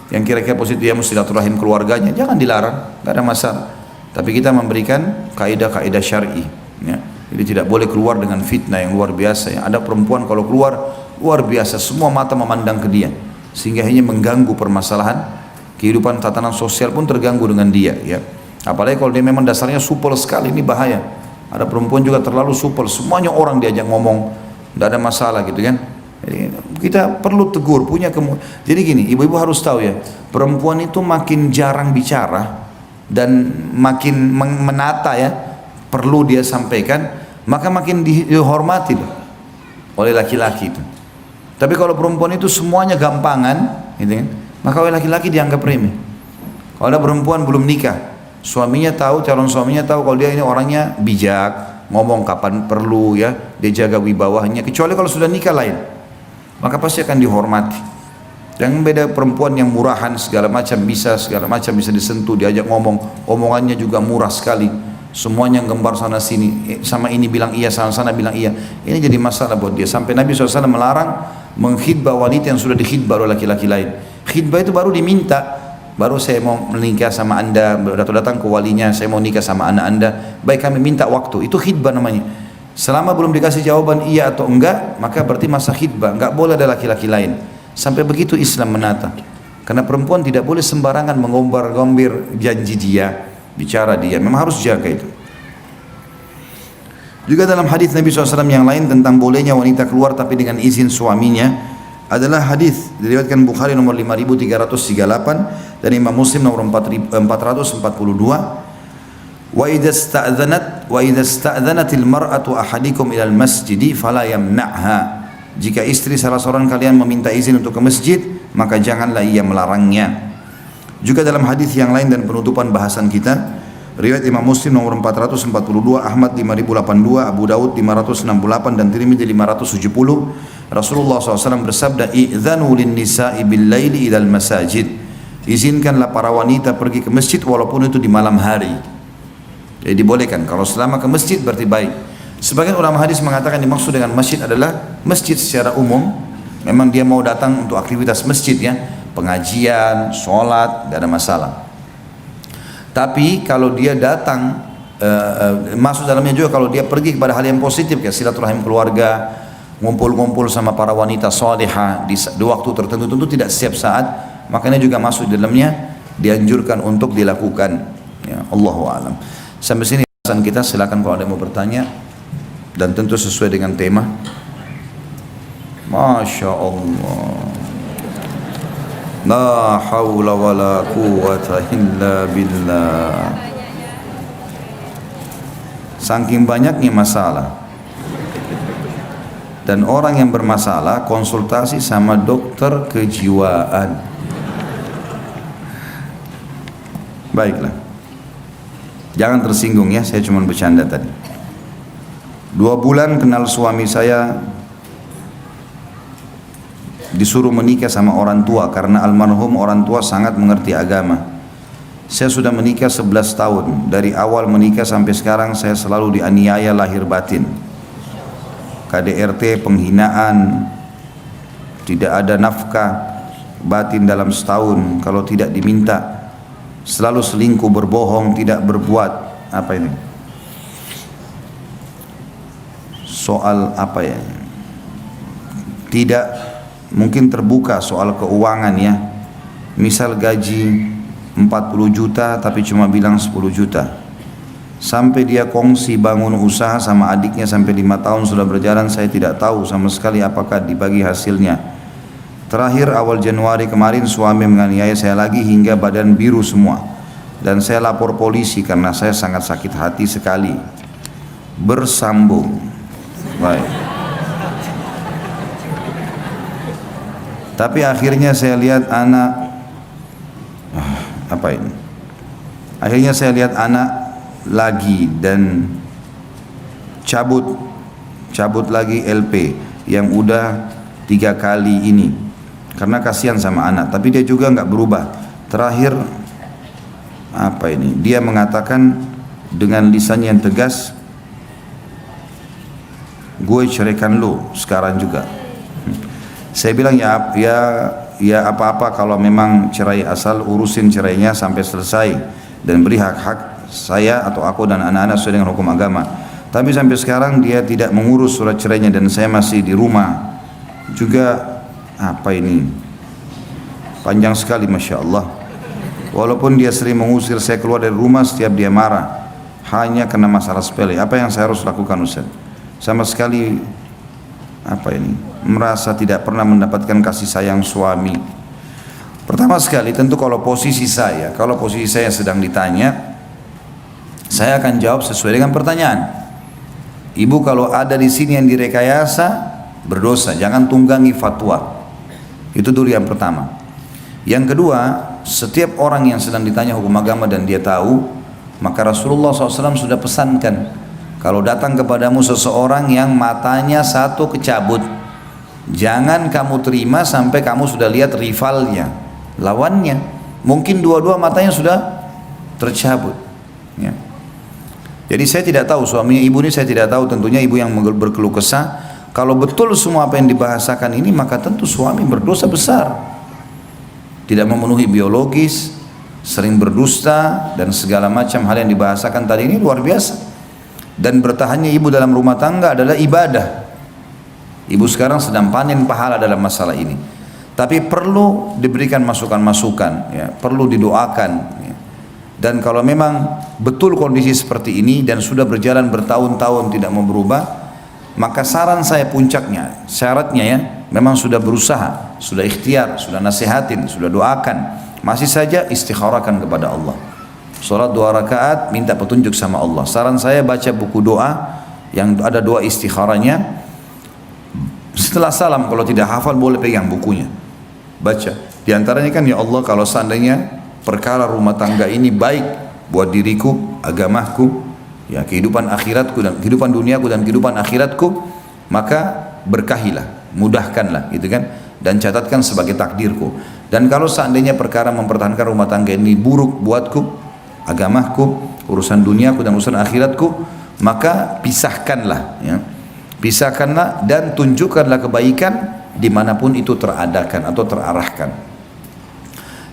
yang kira-kira positif, ya, silaturahim keluarganya, jangan dilarang, gak ada masalah. Tapi kita memberikan kaidah-kaidah syar'i, ya. Jadi tidak boleh keluar dengan fitnah yang luar biasa, ya. Ada perempuan kalau keluar luar biasa, semua mata memandang ke dia, sehingga hanya mengganggu permasalahan kehidupan tatanan sosial pun terganggu dengan dia, ya. Apalagi kalau dia memang dasarnya supel sekali, ini bahaya. Ada perempuan juga terlalu supel, semuanya orang diajak ngomong, tidak ada masalah, gitu kan. Jadi kita perlu tegur, jadi gini, ibu-ibu harus tahu, ya, perempuan itu makin jarang bicara dan makin menata, ya, perlu dia sampaikan, maka makin dihormati oleh laki-laki itu. Tapi kalau perempuan itu semuanya gampangan, gitu kan, maka oleh laki-laki dianggap remeh. Kalau ada perempuan belum nikah, suaminya tahu, calon suaminya tahu kalau dia ini orangnya bijak, ngomong kapan perlu, ya, dia jaga wibawahnya. Kecuali kalau sudah nikah lain, maka pasti akan dihormati. Yang beda perempuan yang murahan, segala macam bisa disentuh, diajak ngomong, omongannya juga murah sekali, semuanya gembar sana sini, sama ini bilang iya, sana bilang iya. Ini jadi masalah buat dia, sampai Nabi SAW melarang mengkhidbah wanita yang sudah dikhidbah oleh laki-laki lain. Khidbah itu baru diminta, baru saya mau menikah sama anda, datang ke walinya, saya mau nikah sama anak anda, baik kami minta waktu, itu khidbah namanya. Selama belum dikasih jawaban iya atau enggak, maka berarti masa khidbah, enggak boleh ada laki-laki lain. Sampai begitu Islam menata, karena perempuan tidak boleh sembarangan mengombar-gombir janji dia, bicara dia, memang harus jaga itu. Juga dalam hadis Nabi SAW yang lain tentang bolehnya wanita keluar tapi dengan izin suaminya adalah hadis diriwayatkan Bukhari nomor 5338 dan Imam Muslim nomor 442. Wa idza sta'dzanatil mar'atu ahadikum ilal masjidi fala yamna'ha. Jika istri salah seorang kalian meminta izin untuk ke masjid, maka janganlah ia melarangnya. Juga dalam hadis yang lain dan penutupan bahasan kita, riwayat Imam Muslim nomor 442, Ahmad 5082, Abu Daud 568 dan Tirmidzi 570, Rasulullah SAW bersabda, "Idzanu lin-nisa'i bil-laili ilal masajid." Izinkanlah para wanita pergi ke masjid walaupun itu di malam hari. Jadi dibolehkan, kalau selama ke masjid berarti baik. Sebagian ulama hadis mengatakan dimaksud dengan masjid adalah masjid secara umum. Memang dia mau datang untuk aktivitas masjid ya, pengajian, sholat, tidak ada masalah. Tapi kalau dia datang, masuk dalamnya juga kalau dia pergi kepada hal yang positif, kayak silaturahim keluarga, ngumpul-ngumpul sama para wanita salihah di waktu tertentu, tentu tidak setiap saat, makanya juga masuk di dalamnya dianjurkan untuk dilakukan. Ya, Allahu a'lam. Sampai sini bahasan kita, silakan kalau ada yang mau bertanya dan tentu sesuai dengan tema. Masya Allah. La hawla wa la quwwata illa billah. Saking banyaknya masalah dan orang yang bermasalah konsultasi sama dokter kejiwaan. Baiklah, jangan tersinggung ya, saya cuma bercanda tadi. 2 bulan kenal suami saya, disuruh menikah sama orang tua karena almarhum orang tua sangat mengerti agama. Saya sudah menikah 11 tahun. Dari awal menikah sampai sekarang saya selalu dianiaya lahir batin. KDRT, penghinaan, tidak ada nafkah batin dalam setahun kalau tidak diminta. Selalu selingkuh, berbohong, tidak berbuat. Apa ini? Soal apa ya? Tidak mungkin terbuka soal keuangan ya. Misal gaji 40 juta tapi cuma bilang 10 juta. Sampai dia kongsi bangun usaha sama adiknya sampai 5 tahun sudah berjalan, saya tidak tahu sama sekali apakah dibagi hasilnya. Terakhir awal Januari kemarin suami menganiaya saya lagi hingga badan biru semua. Dan saya lapor polisi karena saya sangat sakit hati sekali. Bersambung. Baik. Tapi akhirnya saya lihat anak, apa ini? Akhirnya saya lihat anak lagi dan cabut lagi LP yang udah 3 kali ini karena kasihan sama anak. Tapi dia juga nggak berubah. Terakhir apa ini? Dia mengatakan dengan lisan yang tegas, gue ceraikan lu sekarang juga. Saya bilang ya apa-apa kalau memang cerai, asal urusin cerainya sampai selesai dan beri hak-hak saya atau aku dan anak-anak sesuai dengan hukum agama. Tapi sampai sekarang dia tidak mengurus surat cerainya dan saya masih di rumah. Juga apa ini? Panjang sekali, Masya Allah. Walaupun dia sering mengusir saya keluar dari rumah setiap dia marah, hanya karena masalah sepele. Apa yang saya harus lakukan, Ustaz? Sama sekali apa ini? Merasa tidak pernah mendapatkan kasih sayang suami. Pertama sekali tentu kalau posisi saya sedang ditanya, saya akan jawab sesuai dengan pertanyaan. Ibu kalau ada di sini yang direkayasa berdosa, jangan tunggangi fatwa. Itu dulu yang pertama. Yang kedua, setiap orang yang sedang ditanya hukum agama dan dia tahu, maka Rasulullah SAW sudah pesankan, kalau datang kepadamu seseorang yang matanya satu kecabut, jangan kamu terima sampai kamu sudah lihat rivalnya, lawannya. Mungkin dua-dua matanya sudah tercabut. Ya. Jadi saya tidak tahu suaminya ibu ini, saya tidak tahu tentunya ibu yang berkeluh kesah. Kalau betul semua apa yang dibahasakan ini, maka tentu suami berdosa besar. Tidak memenuhi biologis, sering berdusta dan segala macam hal yang dibahasakan tadi ini luar biasa. Dan bertahannya ibu dalam rumah tangga adalah ibadah. Ibu sekarang sedang panen pahala dalam masalah ini. Tapi perlu diberikan masukan-masukan, ya, perlu didoakan. Ya. Dan kalau memang betul kondisi seperti ini dan sudah berjalan bertahun-tahun tidak mau berubah, maka saran saya puncaknya, syaratnya ya, memang sudah berusaha, sudah ikhtiar, sudah nasihatin, sudah doakan, masih saja istikharahkan kepada Allah. Salat 2 rakaat minta petunjuk sama Allah. Saran saya baca buku doa yang ada doa istikharahnya. Setelah salam, kalau tidak hafal boleh pegang bukunya, baca. Di antaranya kan, ya Allah, kalau seandainya perkara rumah tangga ini baik buat diriku, agamaku, ya kehidupan akhiratku dan kehidupan duniaku dan kehidupan akhiratku, maka berkahilah, mudahkanlah, gitu kan, dan catatkan sebagai takdirku. Dan kalau seandainya perkara mempertahankan rumah tangga ini buruk buatku, agamaku, urusan duniaku dan urusan akhiratku, maka pisahkanlah, ya. Pisahkanlah dan tunjukkanlah kebaikan dimanapun itu teradakan atau terarahkan.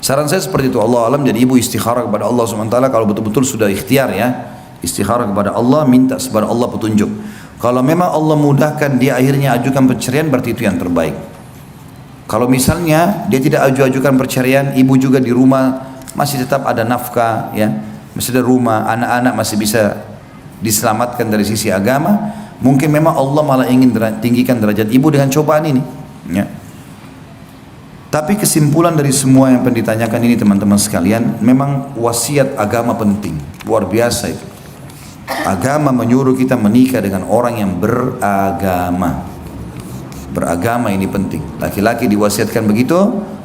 Saran saya seperti itu, Allah alam. Jadi ibu istikharah kepada Allah SWT kalau betul-betul sudah ikhtiar, ya, istikharah kepada Allah, minta kepada Allah petunjuk. Kalau memang Allah mudahkan dia akhirnya ajukan perceraian, berarti itu yang terbaik. Kalau misalnya dia tidak ajukan perceraian, ibu juga di rumah masih tetap ada nafkah, ya, masih ada rumah, anak-anak masih bisa diselamatkan dari sisi agama, mungkin memang Allah malah ingin tinggikan derajat ibu dengan cobaan ini, ya. Tapi kesimpulan dari semua yang pernah ditanyakan ini, teman-teman sekalian, memang wasiat agama penting, luar biasa itu. Agama menyuruh kita menikah dengan orang yang beragama. Beragama ini penting. Laki-laki diwasiatkan begitu,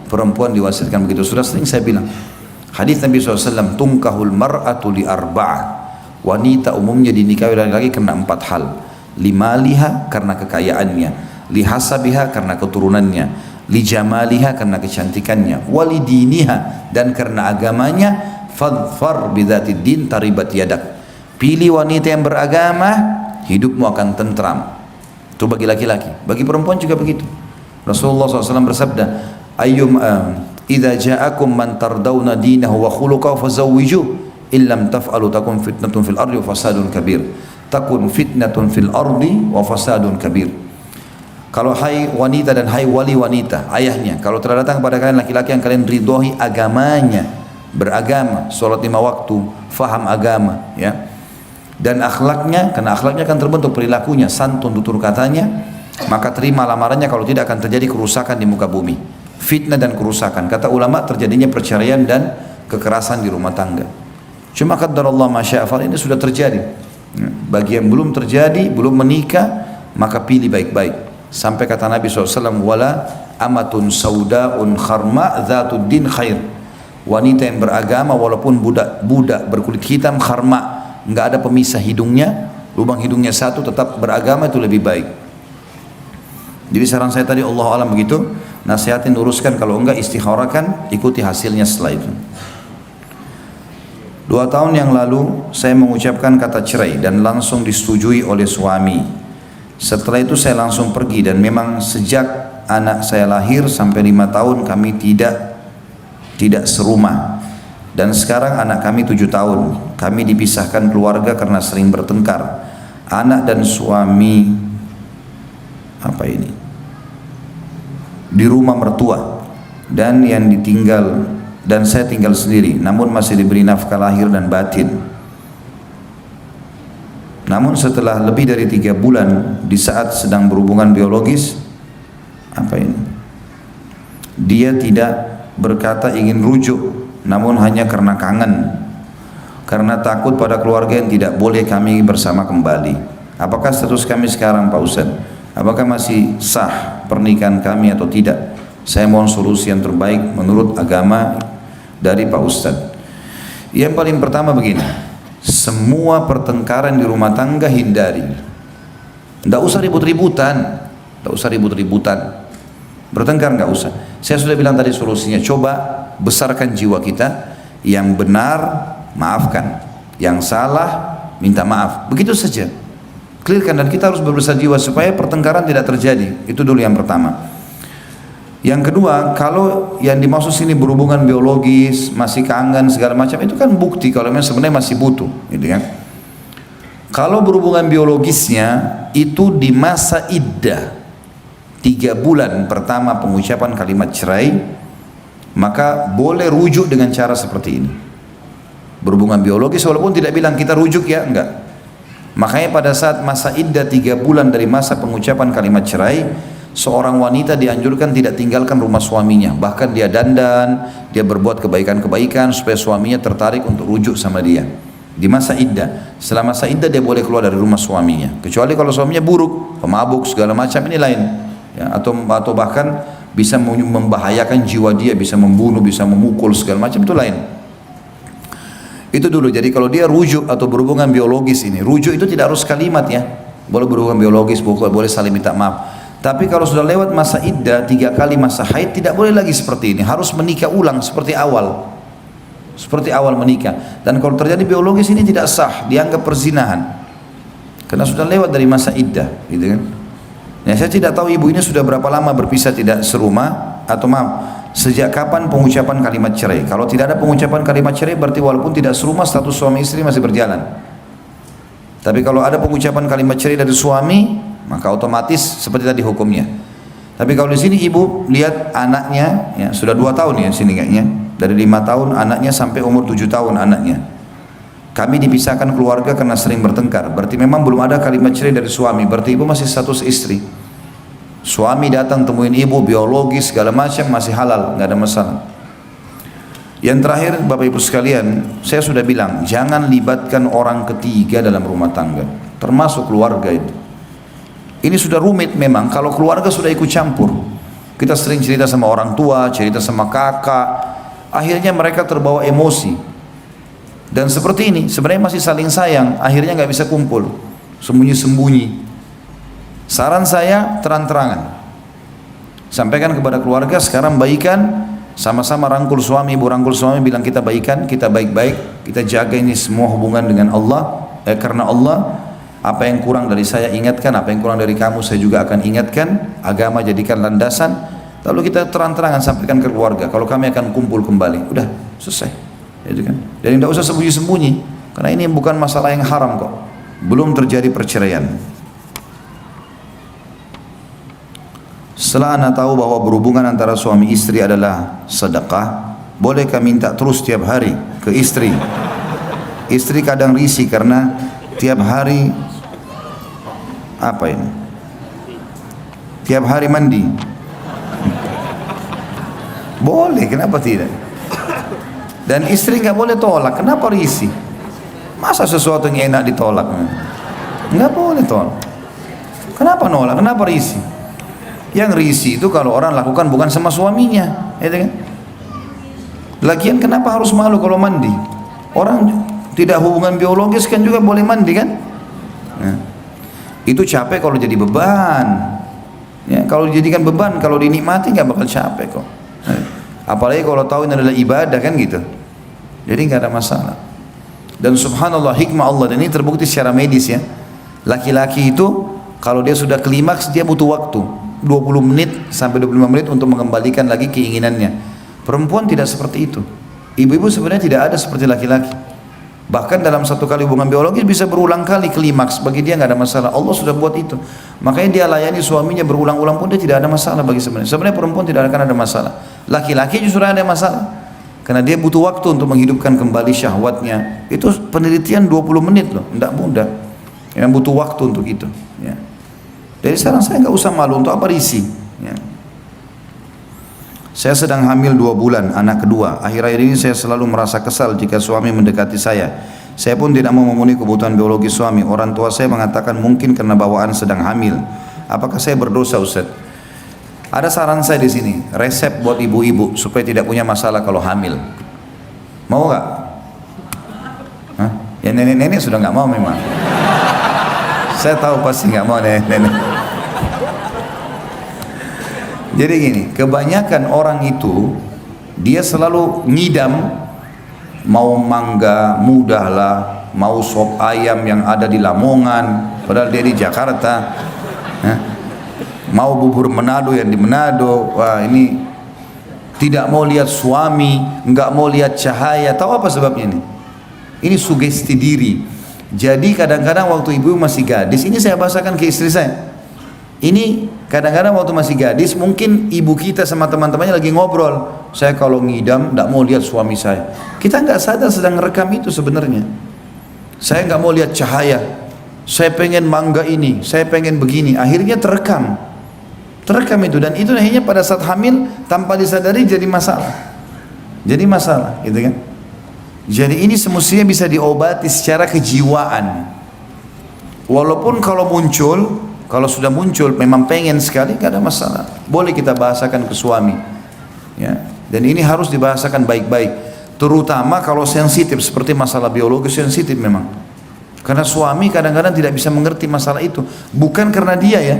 perempuan diwasiatkan begitu. Sudah sering saya bilang, hadis Nabi SAW, tungkahul mar'atu li arba'ah. Wanita umumnya dinikahi laki-laki karena 4 hal. Limaliha, karena kekayaannya. Lihasabiha, karena keturunannya. Lijamaliha, karena kecantikannya. Walidiniha, dan karena agamanya. Fadfar bidzatid din taribat yadak. Pilih wanita yang beragama, hidupmu akan tentram. Itu bagi laki-laki. Bagi perempuan juga begitu. Rasulullah SAW bersabda, idza ja'akum man tardawna dinahu wa khuluquhu fazawwijuh, illam taf'alu takun fitnatun fil ardi wa fasadun kabir. Takun fitnatun fil ardi wa fasadun kabir. Kalau hai wanita dan hai wali wanita, ayahnya, kalau telah datang kepada kalian laki-laki yang kalian ridhoi agamanya, beragama, sholat 5 waktu, faham agama, ya, dan akhlaknya, karena akhlaknya akan terbentuk perilakunya, santun tutur katanya, maka terima lamarannya. Kalau tidak akan terjadi kerusakan di muka bumi, fitnah dan kerusakan. Kata ulama, terjadinya perceraian dan kekerasan di rumah tangga. Cuma qadarullah masya'afal, ini sudah terjadi. Bagi yang belum terjadi, belum menikah, maka pilih baik-baik. Sampai kata Nabi SAW, wala amatun sauda'un kharma dhatud din khair. Wanita yang beragama walaupun budak berkulit hitam, kharma, enggak ada pemisah hidungnya, lubang hidungnya satu, tetap beragama, itu lebih baik. Jadi saran saya tadi, Allah alam begitu, nasihatin, uruskan, kalau enggak istikharahkan, ikuti hasilnya setelah itu. 2 tahun yang lalu saya mengucapkan kata cerai dan langsung disetujui oleh suami. Setelah itu saya langsung pergi, dan memang sejak anak saya lahir sampai 5 tahun kami tidak serumah. Dan sekarang anak kami 7 tahun. Kami dipisahkan keluarga karena sering bertengkar. Anak dan suami di rumah mertua, dan saya tinggal sendiri, namun masih diberi nafkah lahir dan batin. Namun setelah lebih dari 3 bulan, di saat sedang berhubungan biologis, dia tidak berkata ingin rujuk, namun hanya karena kangen, karena takut pada keluarga yang tidak boleh kami bersama kembali. Apakah status kami sekarang, Pak Ustaz? Apakah masih sah pernikahan kami atau tidak? Saya mohon solusi yang terbaik menurut agama dari Pak Ustaz. Yang paling pertama begini, semua pertengkaran di rumah tangga hindari. Tidak usah ribut-ributan, bertengkar nggak usah. Saya sudah bilang tadi solusinya, coba besarkan jiwa kita. Yang benar maafkan, yang salah minta maaf, begitu saja, clearkan. Dan kita harus berbesar jiwa supaya pertengkaran tidak terjadi. Itu dulu yang pertama. Yang kedua, kalau yang dimaksud sini berhubungan biologis, masih kangen segala macam, itu kan bukti kalau memang sebenarnya masih butuh, gitu kan. Kalau berhubungan biologisnya itu di masa iddah 3 bulan pertama pengucapan kalimat cerai, maka boleh rujuk dengan cara seperti ini. berhubungan biologis, walaupun tidak bilang kita rujuk ya, enggak. Makanya pada saat masa iddah 3 bulan dari masa pengucapan kalimat cerai, seorang wanita dianjurkan tidak tinggalkan rumah suaminya. Bahkan dia dandan, dia berbuat kebaikan-kebaikan supaya suaminya tertarik untuk rujuk sama dia. Di masa iddah, setelah masa iddah dia boleh keluar dari rumah suaminya. Kecuali kalau suaminya buruk, pemabuk segala macam, ini lain. Ya, atau bahkan bisa membahayakan jiwa dia, bisa membunuh, bisa memukul segala macam, itu lain. Itu dulu. Jadi kalau dia rujuk atau berhubungan biologis ini, rujuk itu tidak harus kalimat ya. Boleh berhubungan biologis, boleh saling minta maaf. Tapi kalau sudah lewat masa iddah 3 kali masa haid, tidak boleh lagi seperti ini. Harus menikah ulang seperti awal. Seperti awal menikah. Dan kalau terjadi biologis ini tidak sah, dianggap perzinahan. Karena sudah lewat dari masa iddah, gitu kan. Ya, saya tidak tahu ibu ini sudah berapa lama berpisah tidak serumah, atau sejak kapan pengucapan kalimat cerai. Kalau tidak ada pengucapan kalimat cerai, berarti walaupun tidak serumah, status suami istri masih berjalan. Tapi kalau ada pengucapan kalimat cerai dari suami, maka otomatis seperti tadi hukumnya. Tapi kalau di sini ibu lihat anaknya, ya, sudah 2 tahun ya sini kayaknya, dari 5 tahun anaknya sampai umur 7 tahun anaknya. Kami dipisahkan keluarga karena sering bertengkar. Berarti memang belum ada kalimat cerai dari suami. Berarti ibu masih status istri. Suami datang temuin ibu, biologis segala macam masih halal, nggak ada masalah. Yang terakhir Bapak Ibu sekalian, saya sudah bilang jangan libatkan orang ketiga dalam rumah tangga, termasuk keluarga itu. Ini sudah rumit memang kalau keluarga sudah ikut campur. Kita sering cerita sama orang tua, cerita sama kakak, akhirnya mereka terbawa emosi. Dan seperti ini sebenarnya masih saling sayang, akhirnya nggak bisa kumpul, sembunyi-sembunyi. Saran saya terang-terangan, sampaikan kepada keluarga sekarang baikan, sama-sama rangkul suami, ibu rangkul suami, bilang kita baikan, kita baik-baik, kita jaga ini semua hubungan dengan Allah, karena Allah. Apa yang kurang dari saya ingatkan, apa yang kurang dari kamu saya juga akan ingatkan. Agama jadikan landasan. Lalu kita terang-terangan sampaikan ke keluarga, kalau kami akan kumpul kembali, udah selesai, gitu kan. Dan tidak usah sembunyi-sembunyi, karena ini bukan masalah yang haram kok, belum terjadi perceraian. Setelah anda tahu bahwa berhubungan antara suami istri adalah sedekah, bolehkah minta terus tiap hari ke istri? Istri kadang risih karena tiap hari apa ini? Tiap hari mandi. Boleh, kenapa tidak? Dan istri nggak boleh tolak. Kenapa risih? Masa sesuatu yang enak ditolak? Nggak boleh tolak. Kenapa nolak? Kenapa risih? Yang risih itu kalau orang lakukan bukan sama suaminya, ya kan? Lagian kenapa harus malu kalau mandi? Orang tidak hubungan biologis kan juga boleh mandi kan? Nah, itu capek kalau jadi beban. Ya, kalau dijadikan beban, kalau dinikmati nggak bakal capek kok. Apalagi kalau tahu ini adalah ibadah kan gitu. Jadi nggak ada masalah. Dan subhanallah hikmah Allah, dan ini terbukti secara medis ya. Laki-laki itu kalau dia sudah klimaks dia butuh waktu 20 menit sampai 25 menit untuk mengembalikan lagi keinginannya. Perempuan tidak seperti itu. Ibu-ibu sebenarnya tidak ada seperti laki-laki. Bahkan dalam satu kali hubungan biologis bisa berulang kali klimaks, bagi dia nggak ada masalah. Allah sudah buat itu. Makanya dia layani suaminya berulang-ulang pun dia tidak ada masalah bagi sebenarnya. Sebenarnya perempuan tidak akan ada masalah. Laki-laki justru ada masalah. Karena dia butuh waktu untuk menghidupkan kembali syahwatnya. Itu penelitian 20 menit loh, tidak mudah. Yang butuh waktu untuk itu. Ya. Dari sekarang saya nggak usah malu, untuk apa risih. Ya. Saya sedang hamil 2 bulan, anak kedua. Akhir-akhir ini saya selalu merasa kesal jika suami mendekati saya. Saya pun tidak mau memenuhi kebutuhan biologis suami. Orang tua saya mengatakan mungkin karena bawaan sedang hamil. Apakah saya berdosa, Ustaz? Ada saran saya di sini, resep buat ibu-ibu supaya tidak punya masalah kalau hamil. Mau nggak? Hah? Ya nenek-nenek sudah nggak mau memang. Saya tahu pasti nggak mau nenek-nenek. Jadi gini, kebanyakan orang itu dia selalu ngidam, mau mangga mudah lah, mau sop ayam yang ada di Lamongan, padahal dia di Jakarta. Mau bubur Manado yang di Manado. Wah, ini tidak mau lihat suami, nggak mau lihat cahaya. Tahu apa sebabnya ini? Ini sugesti diri. Jadi kadang-kadang waktu ibu masih gadis, ini saya bahasakan ke istri saya. Ini kadang-kadang waktu masih gadis, mungkin ibu kita sama teman-temannya lagi ngobrol. Saya kalau ngidam, tidak mau lihat suami saya. Kita nggak sadar sedang rekam itu sebenarnya. Saya nggak mau lihat cahaya. Saya pengen mangga ini, saya pengen begini. Akhirnya terekam. Terekam itu, dan itu akhirnya pada saat hamil tanpa disadari jadi masalah. Jadi masalah, gitu kan? Jadi ini semestinya bisa diobati secara kejiwaan. Walaupun kalau muncul, kalau sudah muncul memang pengen sekali, gak ada masalah. Boleh kita bahasakan ke suami. Ya. Dan ini harus dibahasakan baik-baik. Terutama kalau sensitif, seperti masalah biologis sensitif memang. Karena suami kadang-kadang tidak bisa mengerti masalah itu. Bukan karena dia ya,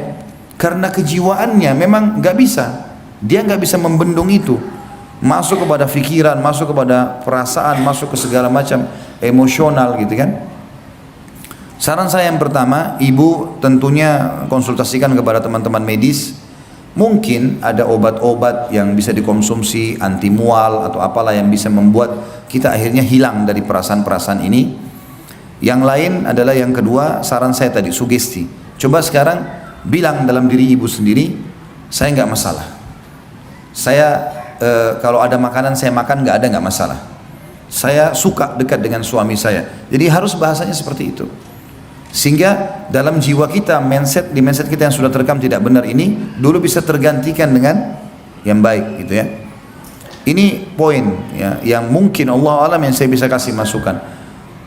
karena kejiwaannya memang gak bisa. Dia gak bisa membendung itu. Masuk kepada pikiran, masuk kepada perasaan, masuk ke segala macam emosional gitu kan. Saran saya yang pertama, ibu tentunya konsultasikan kepada teman-teman medis. Mungkin ada obat-obat yang bisa dikonsumsi, anti mual atau apalah yang bisa membuat kita akhirnya hilang dari perasaan-perasaan ini. Yang lain adalah yang kedua, saran saya tadi, sugesti. Coba sekarang bilang dalam diri ibu sendiri, saya nggak masalah. Saya kalau ada makanan saya makan, nggak masalah. Saya suka dekat dengan suami saya. Jadi harus bahasanya seperti itu. Sehingga dalam jiwa kita, di mindset kita yang sudah terekam tidak benar ini, dulu bisa tergantikan dengan yang baik, gitu ya. Ini poin ya, yang mungkin Allah alam yang saya bisa kasih masukan.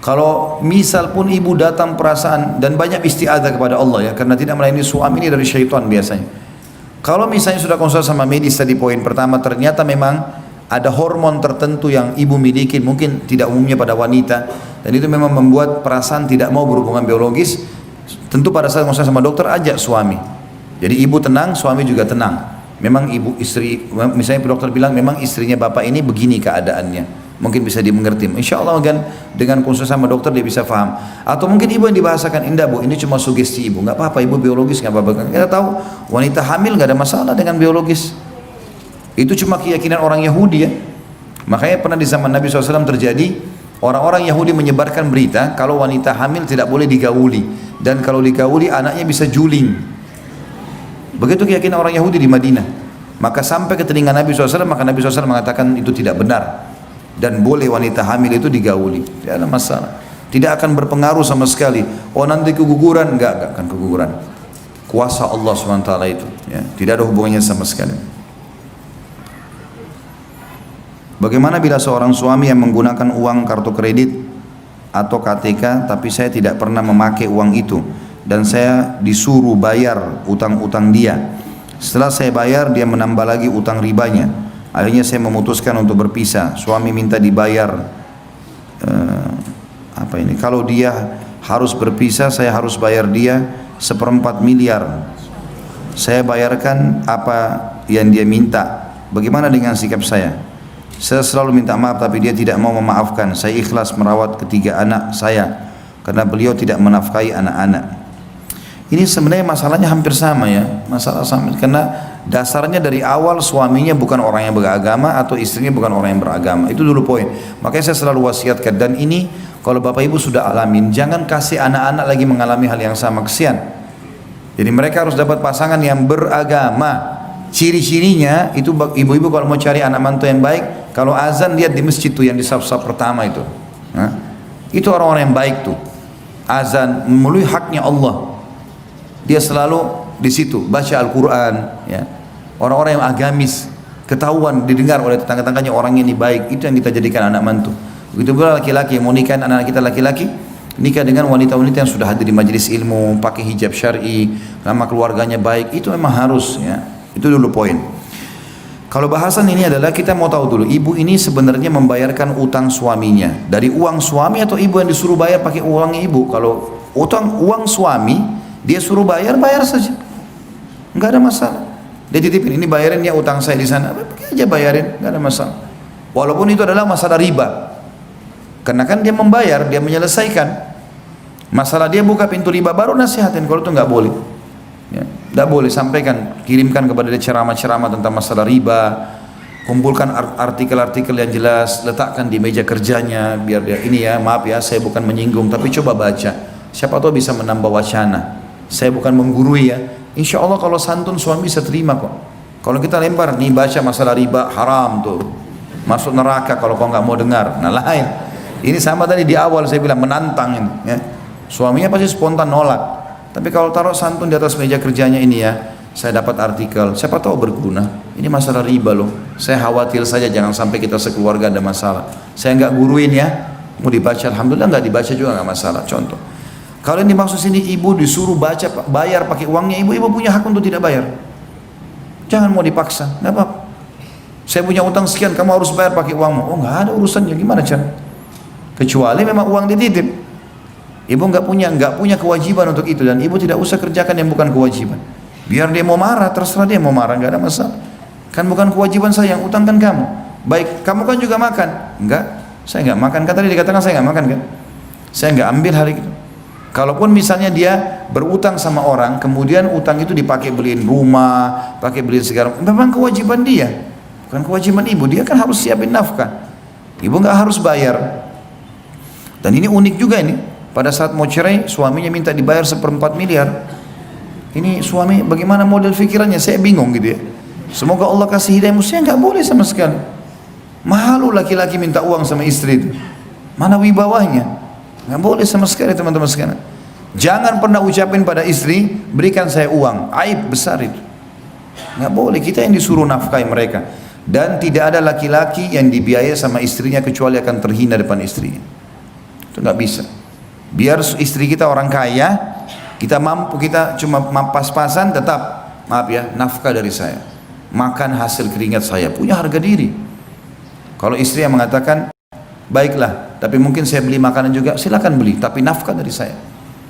Kalau misal pun ibu datang perasaan, dan banyak istiadah kepada Allah ya, karena tidak melayani suami ini dari syaitan biasanya. Kalau misalnya sudah konsultasi sama medis tadi poin pertama, ternyata memang ada hormon tertentu yang ibu miliki, mungkin tidak umumnya pada wanita, dan itu memang membuat perasaan tidak mau berhubungan biologis. Tentu pada saat konsultasi sama dokter, ajak suami. Jadi ibu tenang, suami juga tenang. Memang ibu istri, misalnya dokter bilang memang istrinya bapak ini begini keadaannya, mungkin bisa dimengerti. Insya Allah kan dengan konsultasi sama dokter dia bisa paham. Atau mungkin ibu yang dibahasakan, indah bu, ini cuma sugesti ibu, nggak apa-apa, ibu biologis nggak apa-apa. Kita tahu wanita hamil nggak ada masalah dengan biologis. Itu cuma keyakinan orang Yahudi ya. Makanya pernah di zaman Nabi SAW terjadi orang-orang Yahudi menyebarkan berita kalau wanita hamil tidak boleh digauli, dan kalau digauli anaknya bisa juling. Begitu keyakinan orang Yahudi di Madinah. Maka sampai ke telinga Nabi SAW, maka Nabi SAW mengatakan itu tidak benar. Dan boleh wanita hamil itu digauli, tidak ada masalah, tidak akan berpengaruh sama sekali. Oh nanti keguguran, enggak akan keguguran. Kuasa Allah SWT itu ya, tidak ada hubungannya sama sekali. Bagaimana bila seorang suami yang menggunakan uang kartu kredit atau KTK, tapi saya tidak pernah memakai uang itu, dan saya disuruh bayar utang-utang dia. Setelah saya bayar, dia menambah lagi utang ribanya. Akhirnya saya memutuskan untuk berpisah. Suami minta dibayar kalau dia harus berpisah, saya harus bayar dia 1/4 miliar. Saya bayarkan apa yang dia minta. Bagaimana dengan sikap saya? Saya selalu minta maaf tapi dia tidak mau memaafkan. Saya ikhlas merawat ketiga anak saya karena beliau tidak menafkahi anak-anak. Ini sebenarnya masalahnya hampir sama ya, masalah sama, karena dasarnya dari awal suaminya bukan orang yang beragama atau istrinya bukan orang yang beragama. Itu dulu poin. Makanya saya selalu wasiatkan, dan ini kalau bapak ibu sudah alamin, jangan kasih anak-anak lagi mengalami hal yang sama, kesian. Jadi mereka harus dapat pasangan yang beragama. Ciri-cirinya itu ibu-ibu kalau mau cari anak mantu yang baik, kalau azan lihat di masjid tuh yang di saf-saf pertama itu. Nah, itu orang-orang yang baik tuh. Azan memenuhi haknya Allah. Dia selalu di situ baca Al-Quran ya. Orang-orang yang agamis, ketahuan didengar oleh tetangga-tangganya orang ini baik, itu yang kita jadikan anak mantu. Begitu pula laki-laki yang mau nikah, anak kita laki-laki nikah dengan wanita-wanita yang sudah hadir di majelis ilmu, pakai hijab syar'i, nama keluarganya baik, itu memang harus ya. Itu dulu poin. Kalau bahasan ini adalah kita mau tahu dulu, ibu ini sebenarnya membayarkan utang suaminya dari uang suami atau ibu yang disuruh bayar pakai uangnya ibu. Kalau utang uang suami dia suruh bayar, bayar saja, nggak ada masalah. Dia titipin, ini bayarin ya utang saya di sana, pakai aja bayarin, nggak ada masalah. Walaupun itu adalah masalah riba, karena kan dia membayar, dia menyelesaikan masalah, dia buka pintu riba, baru nasihatin. Kalau itu nggak boleh, ya, nggak boleh. Sampaikan, kirimkan kepada dia ceramah-ceramah tentang masalah riba, kumpulkan artikel-artikel yang jelas, letakkan di meja kerjanya, biar dia ini ya, maaf ya, saya bukan menyinggung, tapi coba baca, siapa tahu bisa menambah wacana. Saya bukan menggurui ya, insya Allah kalau santun suami bisa terima kok. Kalau kita lempar, nih baca masalah riba, haram tuh, masuk neraka kalau kau nggak mau dengar. Nah lain. Ini sama tadi di awal saya bilang menantang ini. Ya. Suaminya pasti spontan nolak. Tapi kalau taruh santun di atas meja kerjanya ini ya, saya dapat artikel, siapa tahu berguna. Ini masalah riba loh. Saya khawatir saja jangan sampai kita sekeluarga ada masalah. Saya nggak guruin ya. Mau dibaca, alhamdulillah, nggak dibaca juga nggak masalah. Contoh, kalau yang dimaksud sini ibu disuruh baca, bayar pakai uangnya, ibu punya hak untuk tidak bayar. Jangan mau dipaksa, nggak apa-apa. Saya punya utang sekian, kamu harus bayar pakai uangmu. Oh nggak ada urusannya, gimana cara? Kecuali memang uang dititip. Ibu nggak punya kewajiban untuk itu, dan ibu tidak usah kerjakan yang bukan kewajiban. Biar dia mau marah, terserah dia mau marah, nggak ada masalah. Kan bukan kewajiban saya, yang utang kan kamu. Baik, kamu kan juga makan, enggak? Saya nggak makan, kan tadi dikatakan saya nggak makan kan? Saya nggak ambil hari itu. Kalaupun misalnya dia berutang sama orang, kemudian utang itu dipakai beliin rumah, pakai beliin segala, memang kewajiban dia, bukan kewajiban ibu. Dia kan harus siapin nafkah. Ibu nggak harus bayar. Dan ini unik juga ini. Pada saat mau cerai, suaminya minta dibayar 1/4 miliar. Ini suami bagaimana model pikirannya? Saya bingung gitu ya. Semoga Allah kasih hidayah. Mestinya nggak boleh sama sekali. Malu laki-laki minta uang sama istri itu. Mana wibawahnya? Nggak boleh sama sekali teman-teman sekalian. Jangan pernah ucapin pada istri, berikan saya uang. Aib besar itu. Nggak boleh. Kita yang disuruh nafkahi mereka. Dan tidak ada laki-laki yang dibiayai sama istrinya kecuali akan terhina depan istrinya. Itu nggak bisa. Biar istri kita orang kaya, kita mampu, kita cuma pas-pasan, tetap maaf ya, nafkah dari saya. Makan hasil keringat saya, punya harga diri. Kalau istri yang mengatakan, baiklah, tapi mungkin saya beli makanan juga, silakan beli, tapi nafkah dari saya.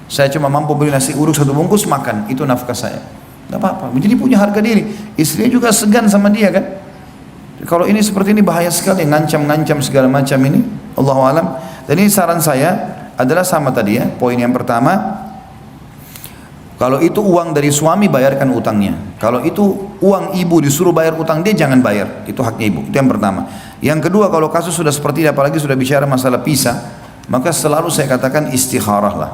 Saya cuma mampu beli nasi uduk 1 bungkus, makan, itu nafkah saya. Tidak apa-apa, jadi punya harga diri. Istrinya juga segan sama dia kan. Kalau ini seperti ini bahaya sekali, ngancam-ngancam segala macam ini, Allahu alam. Dan ini saran saya adalah sama tadi ya, poin yang pertama, kalau itu uang dari suami, bayarkan utangnya. Kalau itu uang ibu disuruh bayar utang dia, jangan bayar. Itu haknya ibu. Itu yang pertama. Yang kedua, kalau kasus sudah seperti ini, apalagi sudah bicara masalah pisah, maka selalu saya katakan istikharah lah.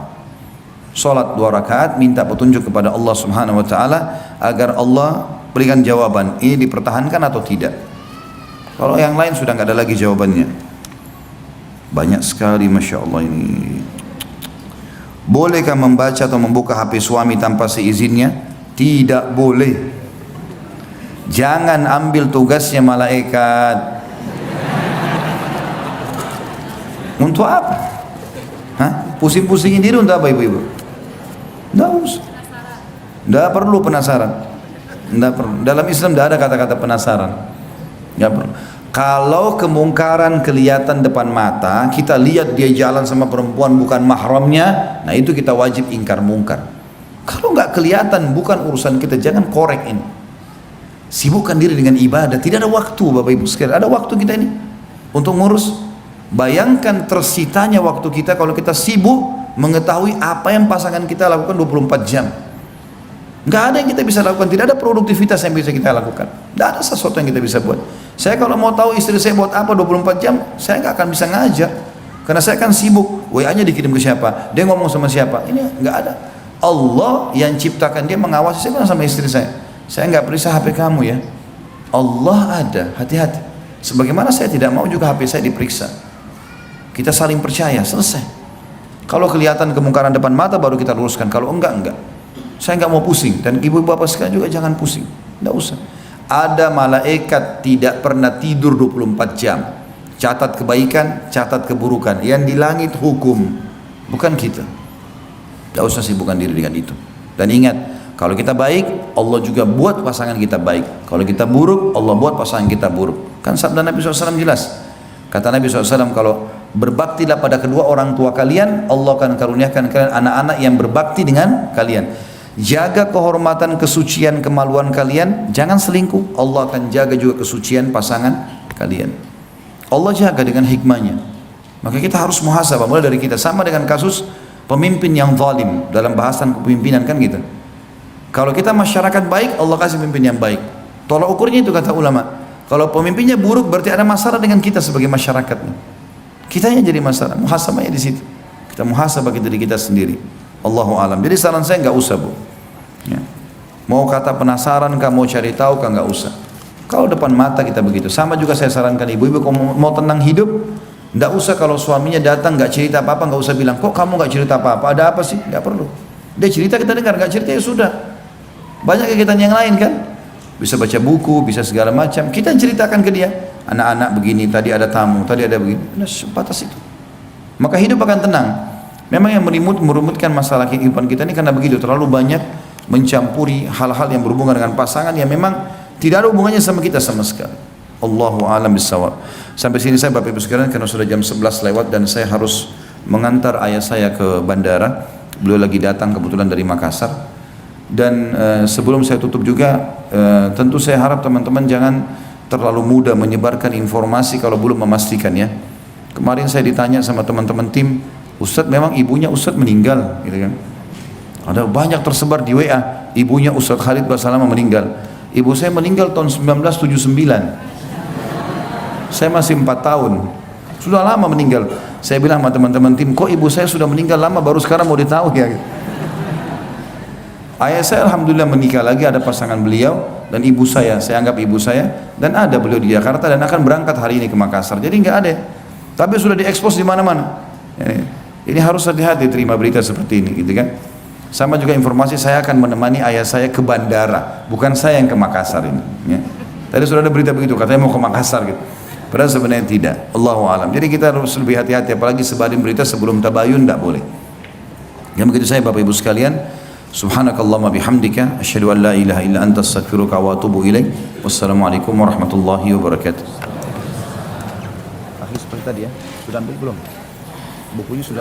Salat 2 rakaat, minta petunjuk kepada Allah Subhanahu Wa Taala agar Allah berikan jawaban. Ini dipertahankan atau tidak? Kalau yang lain sudah nggak ada lagi jawabannya. Banyak sekali, masya Allah ini. Bolehkah membaca atau membuka HP suami tanpa seizinnya? Tidak boleh. Jangan ambil tugasnya malaikat. Untuk apa? Hah? Pusing-pusingin diri untuk apa ibu-ibu? Tidak usah. Tidak perlu penasaran. Tidak perlu. Dalam Islam tidak ada kata-kata penasaran. Tidak perlu. Kalau kemungkaran kelihatan depan mata, kita lihat dia jalan sama perempuan bukan mahramnya, nah itu kita wajib ingkar mungkar. Kalau nggak kelihatan, bukan urusan kita, jangan korek ini. Sibukkan diri dengan ibadah, tidak ada waktu Bapak Ibu sekalian. Ada waktu kita ini untuk ngurus. Bayangkan tersitanya waktu kita kalau kita sibuk mengetahui apa yang pasangan kita lakukan 24 jam. Nggak ada yang kita bisa lakukan, tidak ada produktivitas yang bisa kita lakukan. Nggak ada sesuatu yang kita bisa buat. Saya kalau mau tahu istri saya buat apa 24 jam, saya nggak akan bisa ngajar. Karena saya kan sibuk, WA-nya dikirim ke siapa, dia ngomong sama siapa, ini nggak ada. Allah yang ciptakan, dia mengawasi. Saya bilang sama istri saya nggak periksa HP kamu ya. Allah ada, hati-hati. Sebagaimana saya tidak mau juga HP saya diperiksa. Kita saling percaya, selesai. Kalau kelihatan kemungkaran depan mata baru kita luruskan, kalau enggak. Saya nggak mau pusing, dan ibu bapak sekalian juga jangan pusing, nggak usah. Ada malaikat tidak pernah tidur 24 jam. Catat kebaikan, catat keburukan. Yang di langit hukum, bukan kita. Nggak usah sibukkan diri dengan itu. Dan ingat, kalau kita baik, Allah juga buat pasangan kita baik. Kalau kita buruk, Allah buat pasangan kita buruk. Kan sabda Nabi SAW jelas. Kata Nabi SAW, kalau berbaktilah pada kedua orang tua kalian, Allah akan karuniakan kalian anak-anak yang berbakti dengan kalian. Jaga kehormatan, kesucian, kemaluan kalian, jangan selingkuh. Allah akan jaga juga kesucian pasangan kalian. Allah jaga dengan hikmahnya. Maka kita harus muhasabah mulai dari kita. Sama dengan kasus pemimpin yang zalim dalam bahasan kepemimpinan kan gitu. Kalau kita masyarakat baik, Allah kasih pemimpin yang baik. Tolak ukurnya itu kata ulama. Kalau pemimpinnya buruk berarti ada masalah dengan kita sebagai masyarakat. Kitanya jadi masalah. Muhasabahnya di situ. Kita muhasabah diri kita sendiri. Allahu alam. Jadi saran saya nggak usah bu. Ya. Mau kata penasaran kah, mau cari tahu kah, nggak usah. Kalau depan mata kita begitu. Sama juga saya sarankan ibu-ibu kalau mau tenang hidup, nggak usah kalau suaminya datang nggak cerita apa-apa, nggak usah bilang kok kamu nggak cerita apa-apa, ada apa sih? Nggak perlu. Dia cerita kita dengar, nggak cerita ya sudah. Banyak kegiatan yang lain kan, bisa baca buku, bisa segala macam. Kita ceritakan ke dia, anak-anak begini, tadi ada tamu, tadi ada begini. Nah, sebatas itu. Maka hidup akan tenang. Memang yang merumutkan masalah kehidupan kita ini karena begitu, terlalu banyak mencampuri hal-hal yang berhubungan dengan pasangan yang memang tidak ada hubungannya sama kita sama sekali. Allahu a'lam bishawab. Sampai sini saya Bapak Ibu sekalian karena sudah jam 11 lewat dan saya harus mengantar ayah saya ke bandara. Beliau lagi datang kebetulan dari Makassar. Dan sebelum saya tutup juga, tentu saya harap teman-teman jangan terlalu mudah menyebarkan informasi kalau belum memastikan ya. Kemarin saya ditanya sama teman-teman tim, Ustadz memang ibunya Ustadz meninggal, gitu kan? Ada banyak tersebar di WA, ibunya Ustadz Khalid Basalamah meninggal. Ibu saya meninggal tahun 1979. Saya masih 4 tahun. Sudah lama meninggal. Saya bilang sama teman-teman tim, kok ibu saya sudah meninggal lama baru sekarang mau ditahu ya? Ayah saya alhamdulillah menikah lagi, ada pasangan beliau dan ibu saya anggap ibu saya dan ada beliau di Jakarta dan akan berangkat hari ini ke Makassar. Jadi nggak ada. Tapi sudah diekspos di mana-mana. Ini harus hati-hati terima berita seperti ini, gitu kan? Sama juga informasi saya akan menemani ayah saya ke bandara, bukan saya yang ke Makassar ini. Ya. Tadi sudah ada berita begitu, katanya mau ke Makassar gitu. Padahal sebenarnya tidak. Allahu a'lam. Jadi kita harus lebih hati-hati, apalagi sebarin berita sebelum tabayun, tidak boleh. Yang begitu saya Bapak Ibu sekalian, subhanakallahumma bihamdika, asyhadu an la ilaha illa anta astaghfiruka wa atubu ilaik. Wassalamualaikum warahmatullahi wabarakatuh. Akhir seperti tadi ya, sudah ambil belum? Bukunya sudah